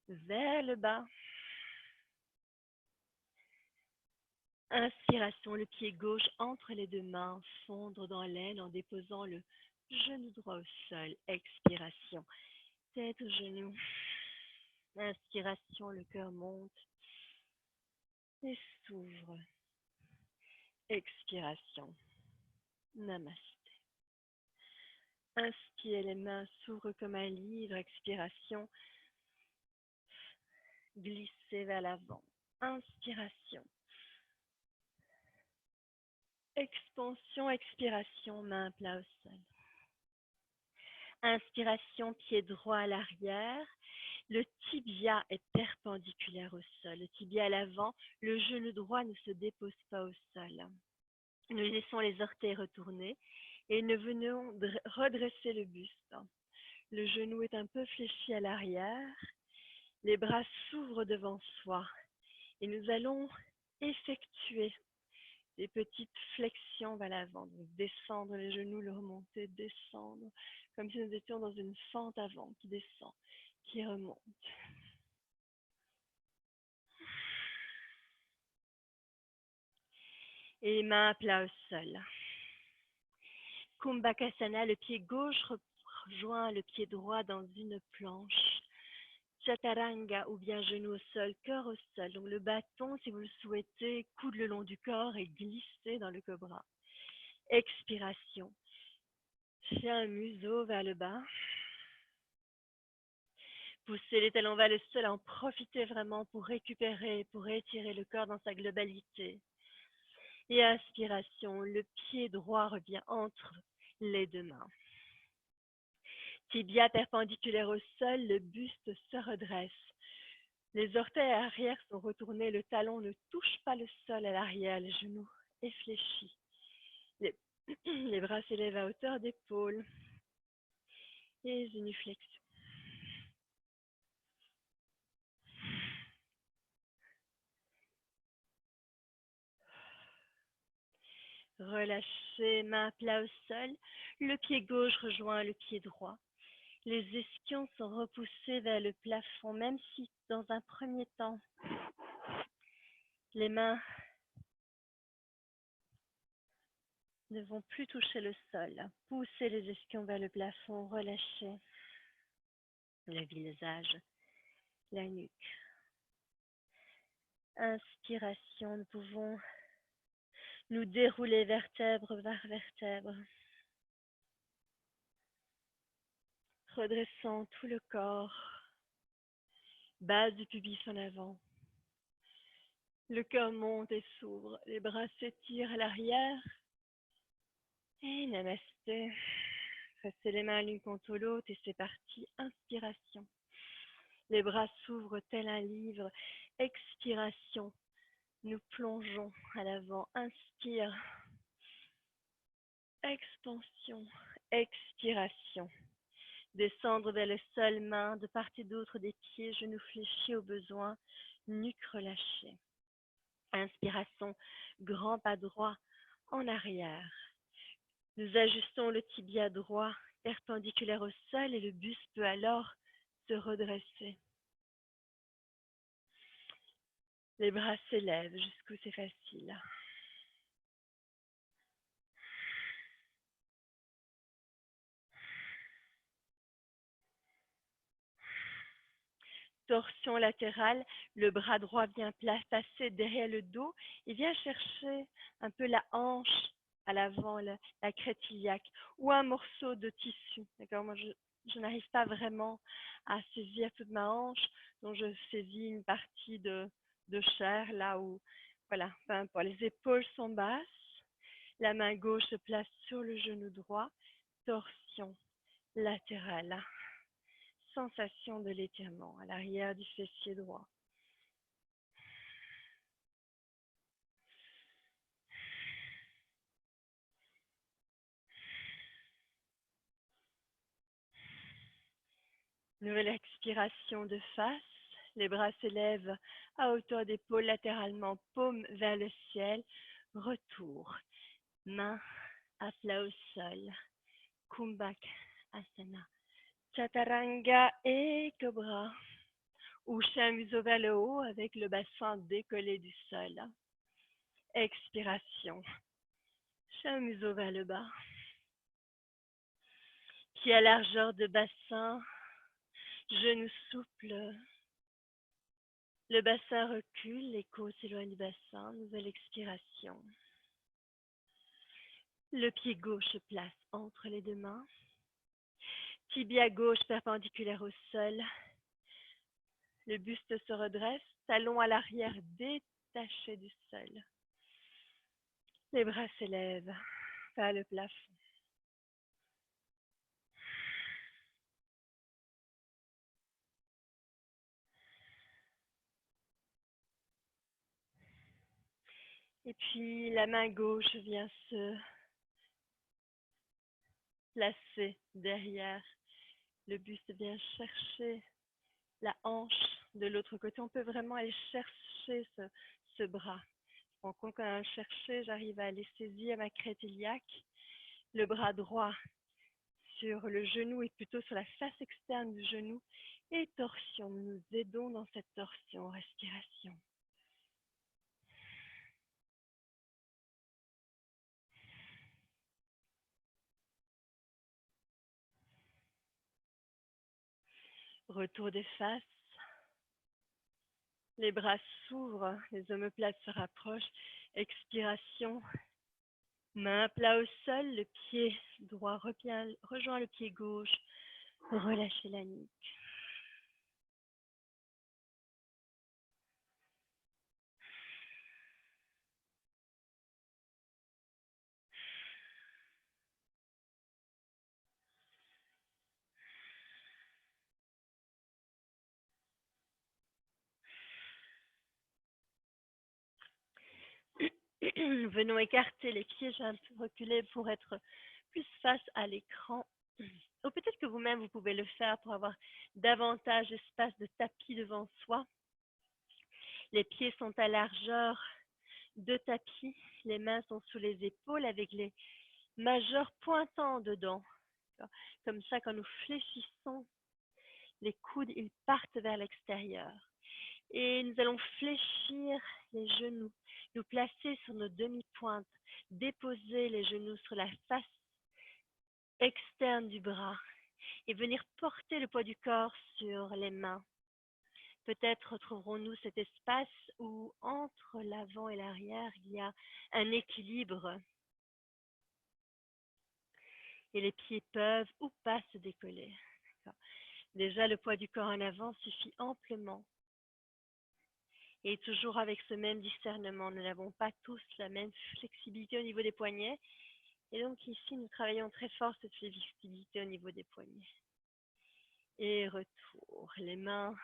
vers le bas. Inspiration, le pied gauche entre les deux mains, fondre dans l'aine en déposant le genou droit au sol. Expiration, tête aux genoux. Inspiration, le cœur monte et s'ouvre. Expiration, namasté. Inspire, les mains s'ouvrent comme un livre. Expiration, glissez vers l'avant. Inspiration. Expansion, expiration, main plat au sol. Inspiration, pied droit à l'arrière. Le tibia est perpendiculaire au sol. Le tibia à l'avant, le genou droit ne se dépose pas au sol. Nous laissons les orteils retournés et nous venons de redresser le buste. Le genou est un peu fléchi à l'arrière. Les bras s'ouvrent devant soi et nous allons effectuer des petites flexions vers l'avant. Donc descendre les genoux, le remonter, descendre, comme si nous étions dans une fente avant qui descend, qui remonte. Et les mains à plat au sol. Kumbhakasana, le pied gauche rejoint le pied droit dans une planche. Chaturanga ou bien genou au sol, cœur au sol. Donc le bâton, si vous le souhaitez, coude le long du corps et glissez dans le cobra. Expiration. Chien museau vers le bas. Poussez les talons vers le sol, en profitez vraiment pour récupérer, pour étirer le corps dans sa globalité. Et inspiration, le pied droit revient entre les deux mains. Tibia perpendiculaire au sol, le buste se redresse. Les orteils arrière sont retournés, le talon ne touche pas le sol à l'arrière, les genoux est fléchi. Les bras s'élèvent à hauteur d'épaule et génuflexion. Relâchez, main plat au sol, le pied gauche rejoint le pied droit. Les ischions sont repoussés vers le plafond, même si dans un premier temps, les mains ne vont plus toucher le sol. Poussez les ischions vers le plafond, relâchez le visage, la nuque. Inspiration, nous pouvons nous dérouler vertèbre par vertèbre. Redressant tout le corps, base du pubis en avant. Le cœur monte et s'ouvre, les bras s'étirent à l'arrière. Et namasté. Passez les mains l'une contre l'autre et c'est parti. Inspiration. Les bras s'ouvrent tel un livre. Expiration. Nous plongeons à l'avant. Inspire. Expansion. Expiration. Descendre vers le sol, main de part et d'autre des pieds, genoux fléchis au besoin, nuque relâchée. Inspiration, grand pas droit en arrière. Nous ajustons le tibia droit perpendiculaire au sol et le buste peut alors se redresser. Les bras s'élèvent jusqu'où c'est facile. Torsion latérale, le bras droit vient passer derrière le dos et vient chercher un peu la hanche à l'avant, la crête iliaque, ou un morceau de tissu. D'accord, moi, je n'arrive pas vraiment à saisir toute ma hanche, donc je saisis une partie de chair, là où, voilà, peu importe. Les épaules sont basses, la main gauche se place sur le genou droit, torsion latérale. Sensation de l'étirement à l'arrière du fessier droit. Nouvelle expiration de face. Les bras s'élèvent à hauteur d'épaule latéralement, paume vers le ciel. Retour. Main à plat au sol. Kumbhak Asana. Chaturanga et Cobra. Ou chien museau vers le haut avec le bassin décollé du sol. Expiration. Chien museau vers le bas. Pied à largeur de bassin. Genoux souples. Le bassin recule, l'écho s'éloigne du bassin. Nouvelle expiration. Le pied gauche se place entre les deux mains. Tibia gauche perpendiculaire au sol. Le buste se redresse, talon à l'arrière détaché du sol. Les bras s'élèvent vers le plafond. Et puis la main gauche vient se placer derrière. Le buste vient chercher la hanche de l'autre côté. On peut vraiment aller chercher ce bras. En compte quand je chercher, j'arrive à aller saisir ma crête iliaque, le bras droit sur le genou et plutôt sur la face externe du genou et torsion. Nous nous aidons dans cette torsion, respiration. Retour des faces. Les bras s'ouvrent, les omoplates se rapprochent. Expiration. Main plat au sol, le pied droit rejoint le pied gauche. Relâchez la nuque. Venons écarter les pieds, j'ai un peu reculé pour être plus face à l'écran. Ou peut-être que vous-même, vous pouvez le faire pour avoir davantage d'espace de tapis devant soi. Les pieds sont à largeur de tapis, les mains sont sous les épaules avec les majeurs pointant dedans. Comme ça, quand nous fléchissons, les coudes, ils partent vers l'extérieur. Et nous allons fléchir les genoux, nous placer sur nos demi-pointes, déposer les genoux sur la face externe du bras et venir porter le poids du corps sur les mains. Peut-être trouverons-nous cet espace où entre l'avant et l'arrière, il y a un équilibre et les pieds peuvent ou pas se décoller. Déjà, le poids du corps en avant suffit amplement. Et toujours avec ce même discernement, nous n'avons pas tous la même flexibilité au niveau des poignets. Et donc ici, nous travaillons très fort cette flexibilité au niveau des poignets. Et retour. Les mains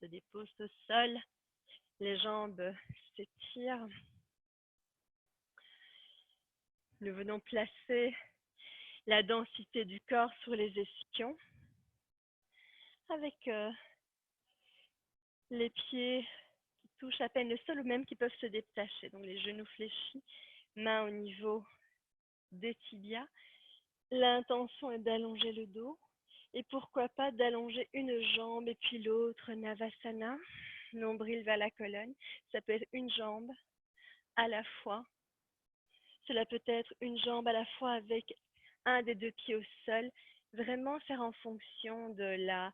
se déposent au sol, les jambes s'étirent. Nous venons placer la densité du corps sur les ischions avec les pieds qui touchent à peine le sol ou même qui peuvent se détacher. Donc les genoux fléchis, mains au niveau des tibias. L'intention est d'allonger le dos et pourquoi pas d'allonger une jambe et puis l'autre, Navasana, nombril vers la colonne. Ça peut être une jambe à la fois. Cela peut être une jambe à la fois avec un des deux pieds au sol. Vraiment faire en fonction de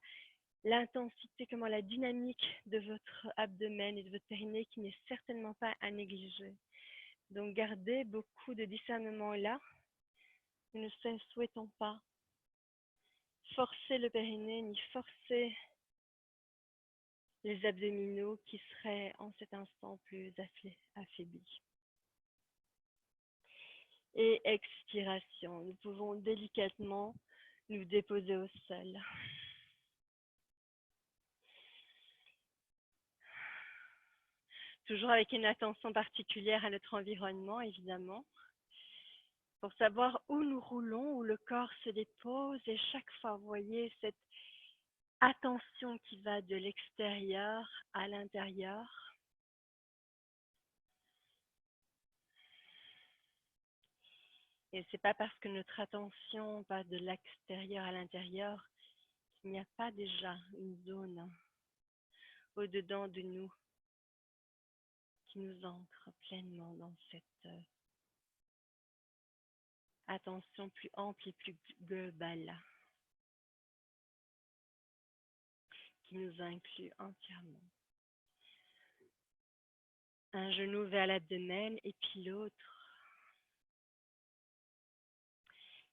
l'intensité, comment la dynamique de votre abdomen et de votre périnée qui n'est certainement pas à négliger. Donc gardez beaucoup de discernement là. Nous ne souhaitons pas forcer le périnée ni forcer les abdominaux qui seraient en cet instant plus affaiblis. Et expiration, nous pouvons délicatement nous déposer au sol. Toujours avec une attention particulière à notre environnement, évidemment, pour savoir où nous roulons, où le corps se dépose. Et chaque fois, vous voyez cette attention qui va de l'extérieur à l'intérieur. Et c'est pas parce que notre attention va de l'extérieur à l'intérieur qu'il n'y a pas déjà une zone au-dedans de nous qui nous ancre pleinement dans cette attention plus ample et plus globale, qui nous inclut entièrement. Un genou vers l'abdomen et puis l'autre.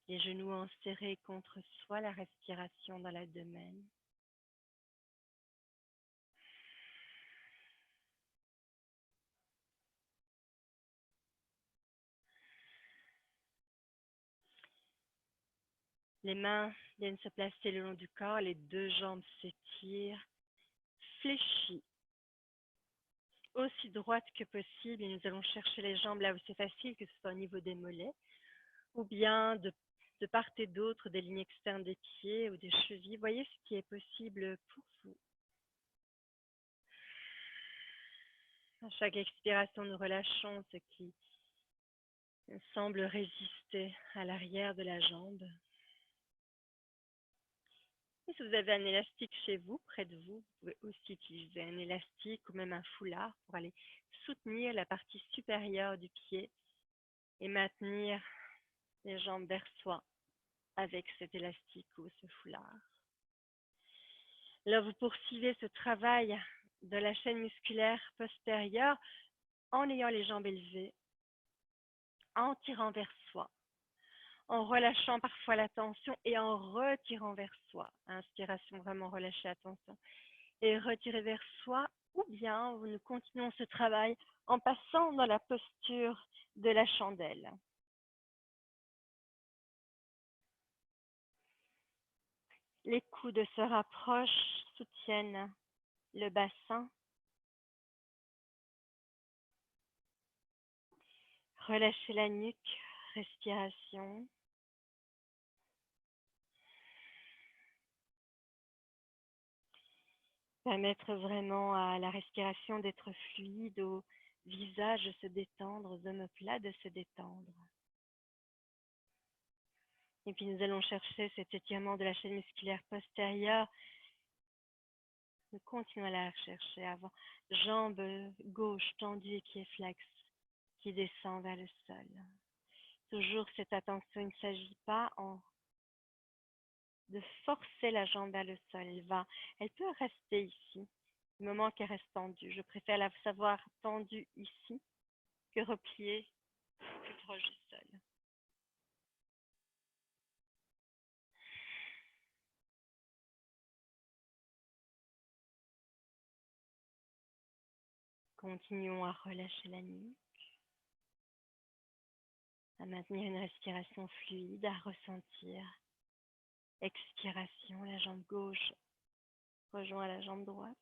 Les genoux enserrés contre soi, la respiration dans l'abdomen. Les mains viennent se placer le long du corps, les deux jambes s'étirent, fléchies, aussi droites que possible. Et nous allons chercher les jambes là où c'est facile, que ce soit au niveau des mollets, ou bien de part et d'autre des lignes externes des pieds ou des chevilles. Voyez ce qui est possible pour vous. À chaque expiration, nous relâchons ce qui semble résister à l'arrière de la jambe. Et si vous avez un élastique chez vous, près de vous, vous pouvez aussi utiliser un élastique ou même un foulard pour aller soutenir la partie supérieure du pied et maintenir les jambes vers soi avec cet élastique ou ce foulard. Là, vous poursuivez ce travail de la chaîne musculaire postérieure en ayant les jambes élevées, en tirant vers soi, en relâchant parfois la tension et en retirant vers soi. Inspiration, vraiment relâcher la tension et retirer vers soi, ou bien nous continuons ce travail en passant dans la posture de la chandelle. Les coudes se rapprochent, soutiennent le bassin. Relâchez la nuque, respiration. Permettre vraiment à la respiration d'être fluide, au visage de se détendre, aux omoplates de se détendre. Et puis nous allons chercher cet étirement de la chaîne musculaire postérieure. Nous continuons à la rechercher avant. Jambe gauche tendue et pied flex qui descend vers le sol. Toujours cette attention, il ne s'agit pas de forcer la jambe vers le sol. Elle peut rester ici, du moment qu'elle reste tendue. Je préfère la savoir tendue ici que repliée plus proche du sol. Continuons à relâcher la nuque, à maintenir une respiration fluide, à ressentir Expiration, la jambe gauche rejoint la jambe droite.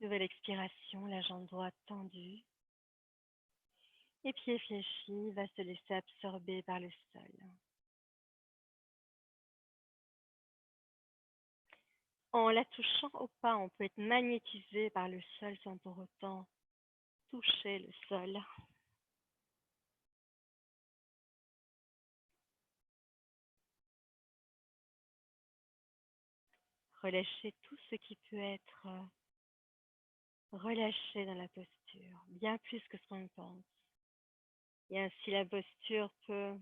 Nouvelle expiration, la jambe droite tendue. Et pied fléchi va se laisser absorber par le sol. En la touchant au pas, on peut être magnétisé par le sol sans pour autant toucher le sol. Relâchez tout ce qui peut être relâché dans la posture, bien plus que ce qu'on ne pense. Et ainsi la posture peut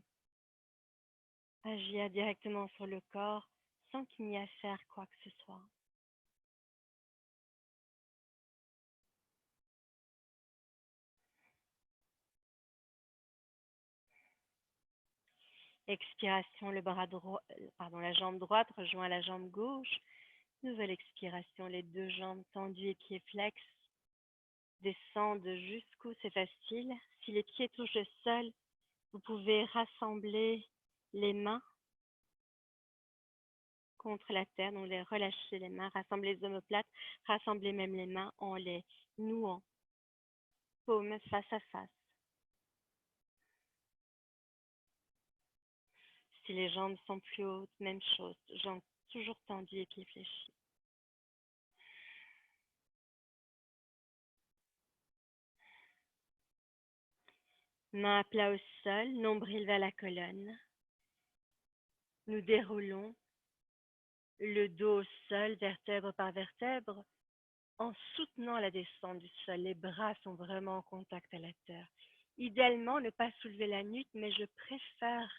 agir directement sur le corps sans qu'il n'y ait à faire quoi que ce soit. Expiration, la jambe droite rejoint la jambe gauche. Nouvelle expiration, les deux jambes tendues et pieds flex descendent jusqu'où c'est facile. Si les pieds touchent le sol, vous pouvez rassembler les mains contre la terre, donc les relâcher les mains, rassembler les omoplates, rassembler même les mains en les nouant, paumes face à face. Si les jambes sont plus hautes, même chose, jambes toujours tendues et pieds fléchis. Mains à plat au sol, nombril vers la colonne. Nous déroulons le dos au sol, vertèbre par vertèbre, en soutenant la descente du sol. Les bras sont vraiment en contact à la terre. Idéalement, ne pas soulever la nuque, mais je préfère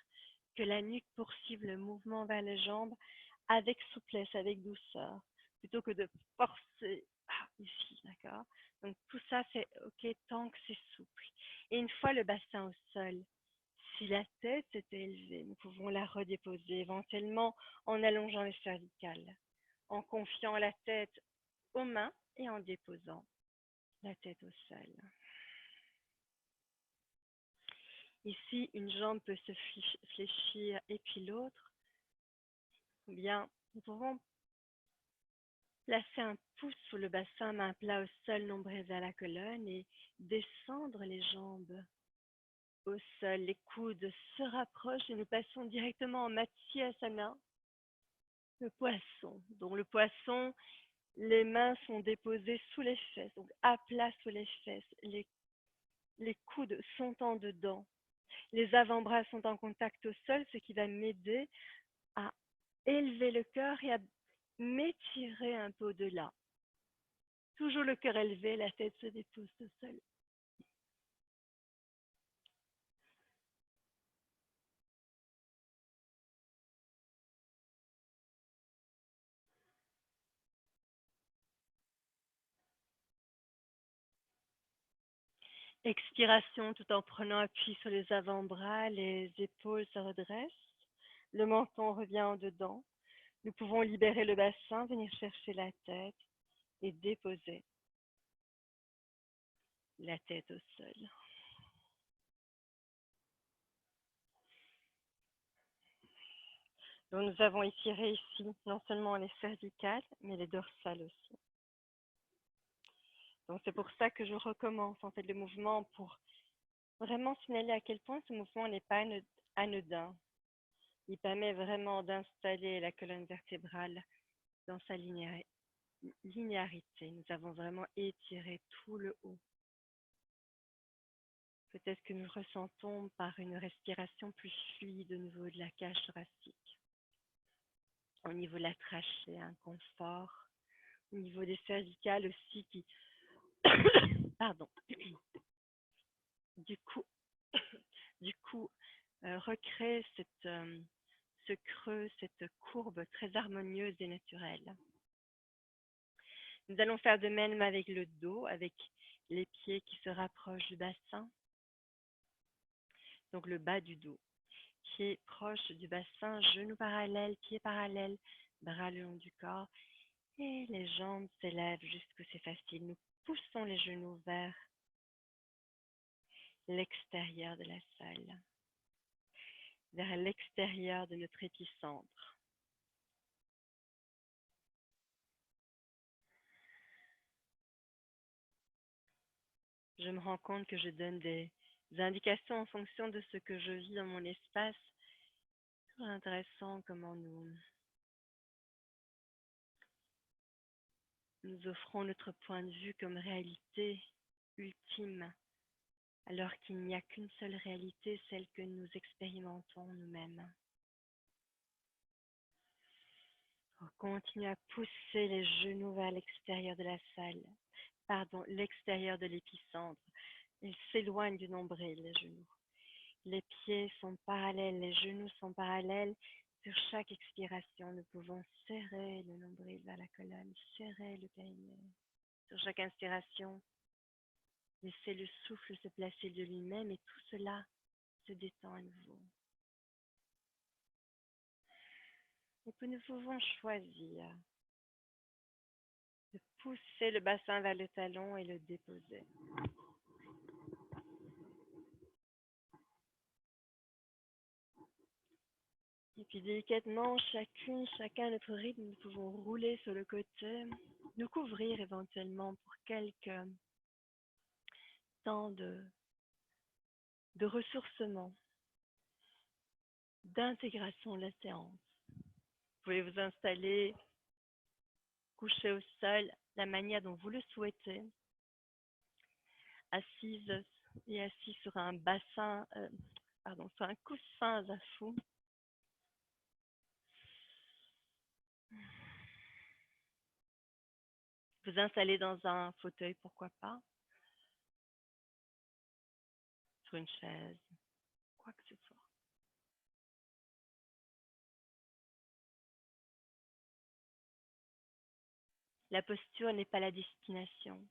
que la nuque poursuive le mouvement vers les jambes avec souplesse, avec douceur, plutôt que de forcer ici, d'accord? Donc tout ça, c'est OK tant que c'est souple. Et une fois le bassin au sol, si la tête est élevée, nous pouvons la redéposer éventuellement en allongeant les cervicales, en confiant la tête aux mains et en déposant la tête au sol. Ici, une jambe peut se fléchir et puis l'autre. Ou bien, nous pouvons placer un pouce sous le bassin, main plat au sol, nombril vers la colonne et descendre les jambes au sol. Les coudes se rapprochent et nous passons directement en Matsyasana, le poisson. Donc le poisson, les mains sont déposées sous les fesses, donc à plat sous les fesses. Les coudes sont en dedans. Les avant-bras sont en contact au sol, ce qui va m'aider à élever le cœur et à m'étirer un peu au-delà. Toujours le cœur élevé, la tête se dépose au sol. Expiration tout en prenant appui sur les avant-bras, les épaules se redressent, le menton revient en dedans. Nous pouvons libérer le bassin, venir chercher la tête et déposer la tête au sol. Donc nous avons étiré ici non seulement les cervicales, mais les dorsales aussi. Donc c'est pour ça que je recommence en fait le mouvement pour vraiment signaler à quel point ce mouvement n'est pas anodin. Il permet vraiment d'installer la colonne vertébrale dans sa linéarité. Nous avons vraiment étiré tout le haut. Peut-être que nous ressentons par une respiration plus fluide au niveau de la cage thoracique, au niveau de la trachée, un confort, au niveau des cervicales aussi qui, pardon, du coup, recrée ce creux, cette courbe très harmonieuse et naturelle. Nous allons faire de même avec le dos, avec les pieds qui se rapprochent du bassin. Donc le bas du dos, pied proche du bassin, genoux parallèles, pieds parallèles, bras le long du corps. Et les jambes s'élèvent jusqu'où c'est facile. Nous poussons les genoux vers l'extérieur de la salle, vers l'extérieur de notre épicentre. Je me rends compte que je donne des indications en fonction de ce que je vis dans mon espace. C'est très intéressant comment nous offrons notre point de vue comme réalité ultime, alors qu'il n'y a qu'une seule réalité, celle que nous expérimentons nous-mêmes. On continue à pousser les genoux vers l'extérieur de la salle, l'extérieur de l'épicentre. Ils s'éloignent du nombril, les genoux. Les pieds sont parallèles, les genoux sont parallèles. Sur chaque expiration, nous pouvons serrer le nombril vers la colonne, serrer le périnée. Sur chaque inspiration, laissez le souffle se placer de lui-même et tout cela se détend à nouveau. Et puis nous pouvons choisir de pousser le bassin vers le talon et le déposer. Et puis délicatement, chacun à notre rythme, nous pouvons rouler sur le côté, nous couvrir éventuellement pour quelques temps de ressourcement, d'intégration de la séance. Vous pouvez vous installer, coucher au sol, la manière dont vous le souhaitez, assise et assis sur un sur un coussin à zafou. Vous installer dans un fauteuil, pourquoi pas, sur une chaise, quoi que ce soit. La posture n'est pas la destination.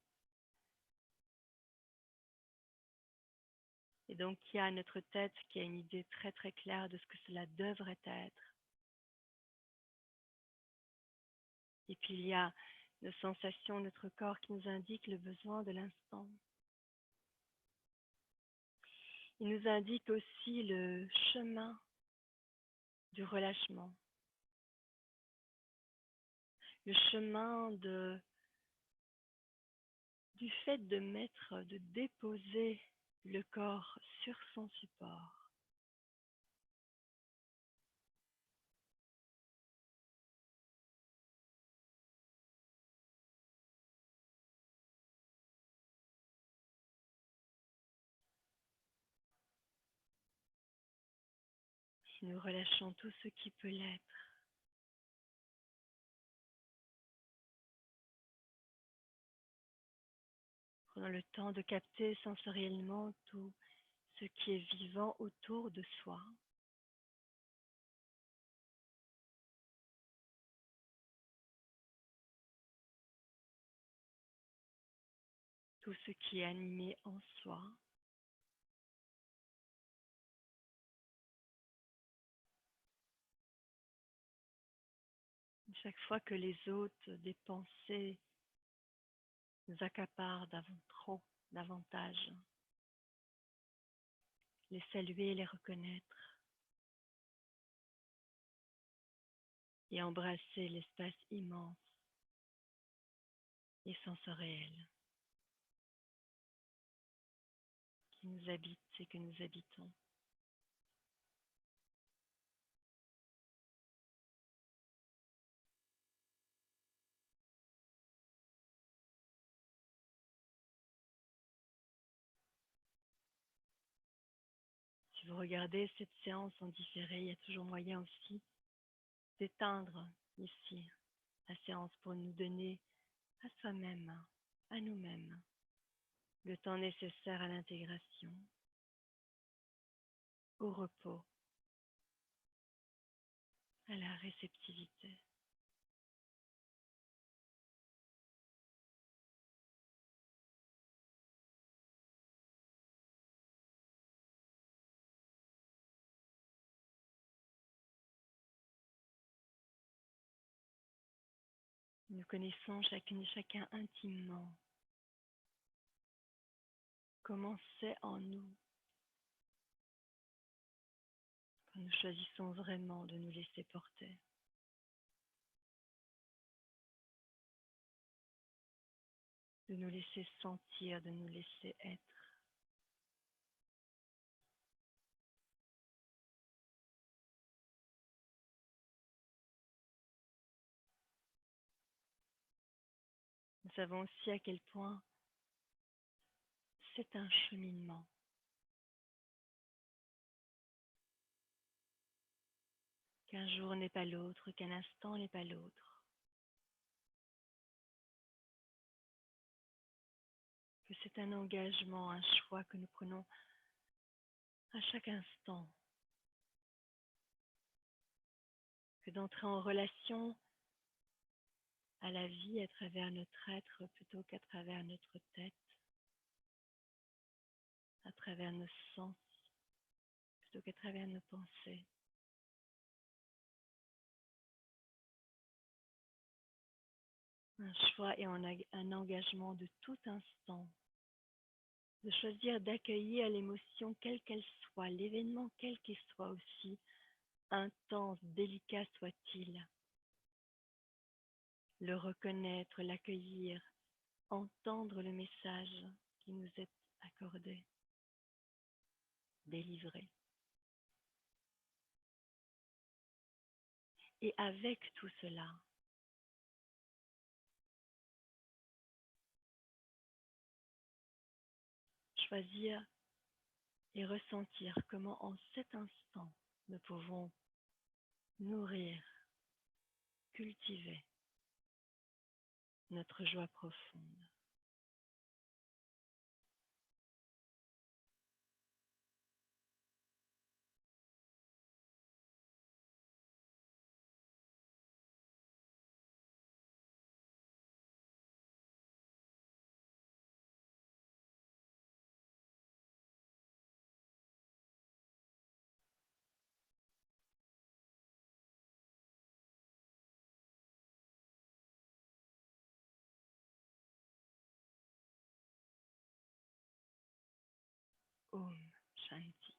Et donc, il y a notre tête qui a une idée très très claire de ce que cela devrait être. Et puis, il y a nos sensations, notre corps qui nous indique le besoin de l'instant. Il nous indique aussi le chemin du relâchement, le chemin du fait de déposer le corps sur son support. Si nous relâchons tout ce qui peut l'être, prenons le temps de capter sensoriellement tout ce qui est vivant autour de soi. Tout ce qui est animé en soi. Chaque fois que les autres, des pensées, nous accaparent davantage, les saluer, les reconnaître et embrasser l'espace immense et sensoriel qui nous habite et que nous habitons. Si vous regardez cette séance en différé, il y a toujours moyen aussi d'éteindre ici la séance pour nous donner à soi-même, à nous-mêmes, le temps nécessaire à l'intégration, au repos, à la réceptivité. Nous connaissons chacune et chacun intimement comment c'est en nous quand nous choisissons vraiment de nous laisser porter. De nous laisser sentir, de nous laisser être. Nous savons aussi à quel point c'est un cheminement. Qu'un jour n'est pas l'autre, qu'un instant n'est pas l'autre. Que c'est un engagement, un choix que nous prenons à chaque instant. Que d'entrer en relation à la vie à travers notre être plutôt qu'à travers notre tête, à travers nos sens plutôt qu'à travers nos pensées. Un choix et un engagement de tout instant, de choisir d'accueillir l'émotion quelle qu'elle soit, l'événement quel qu'il soit aussi intense, délicat soit-il, le reconnaître, l'accueillir, entendre le message qui nous est accordé, délivré. Et avec tout cela, choisir et ressentir comment en cet instant nous pouvons nourrir, cultiver notre joie profonde. Om Shanti.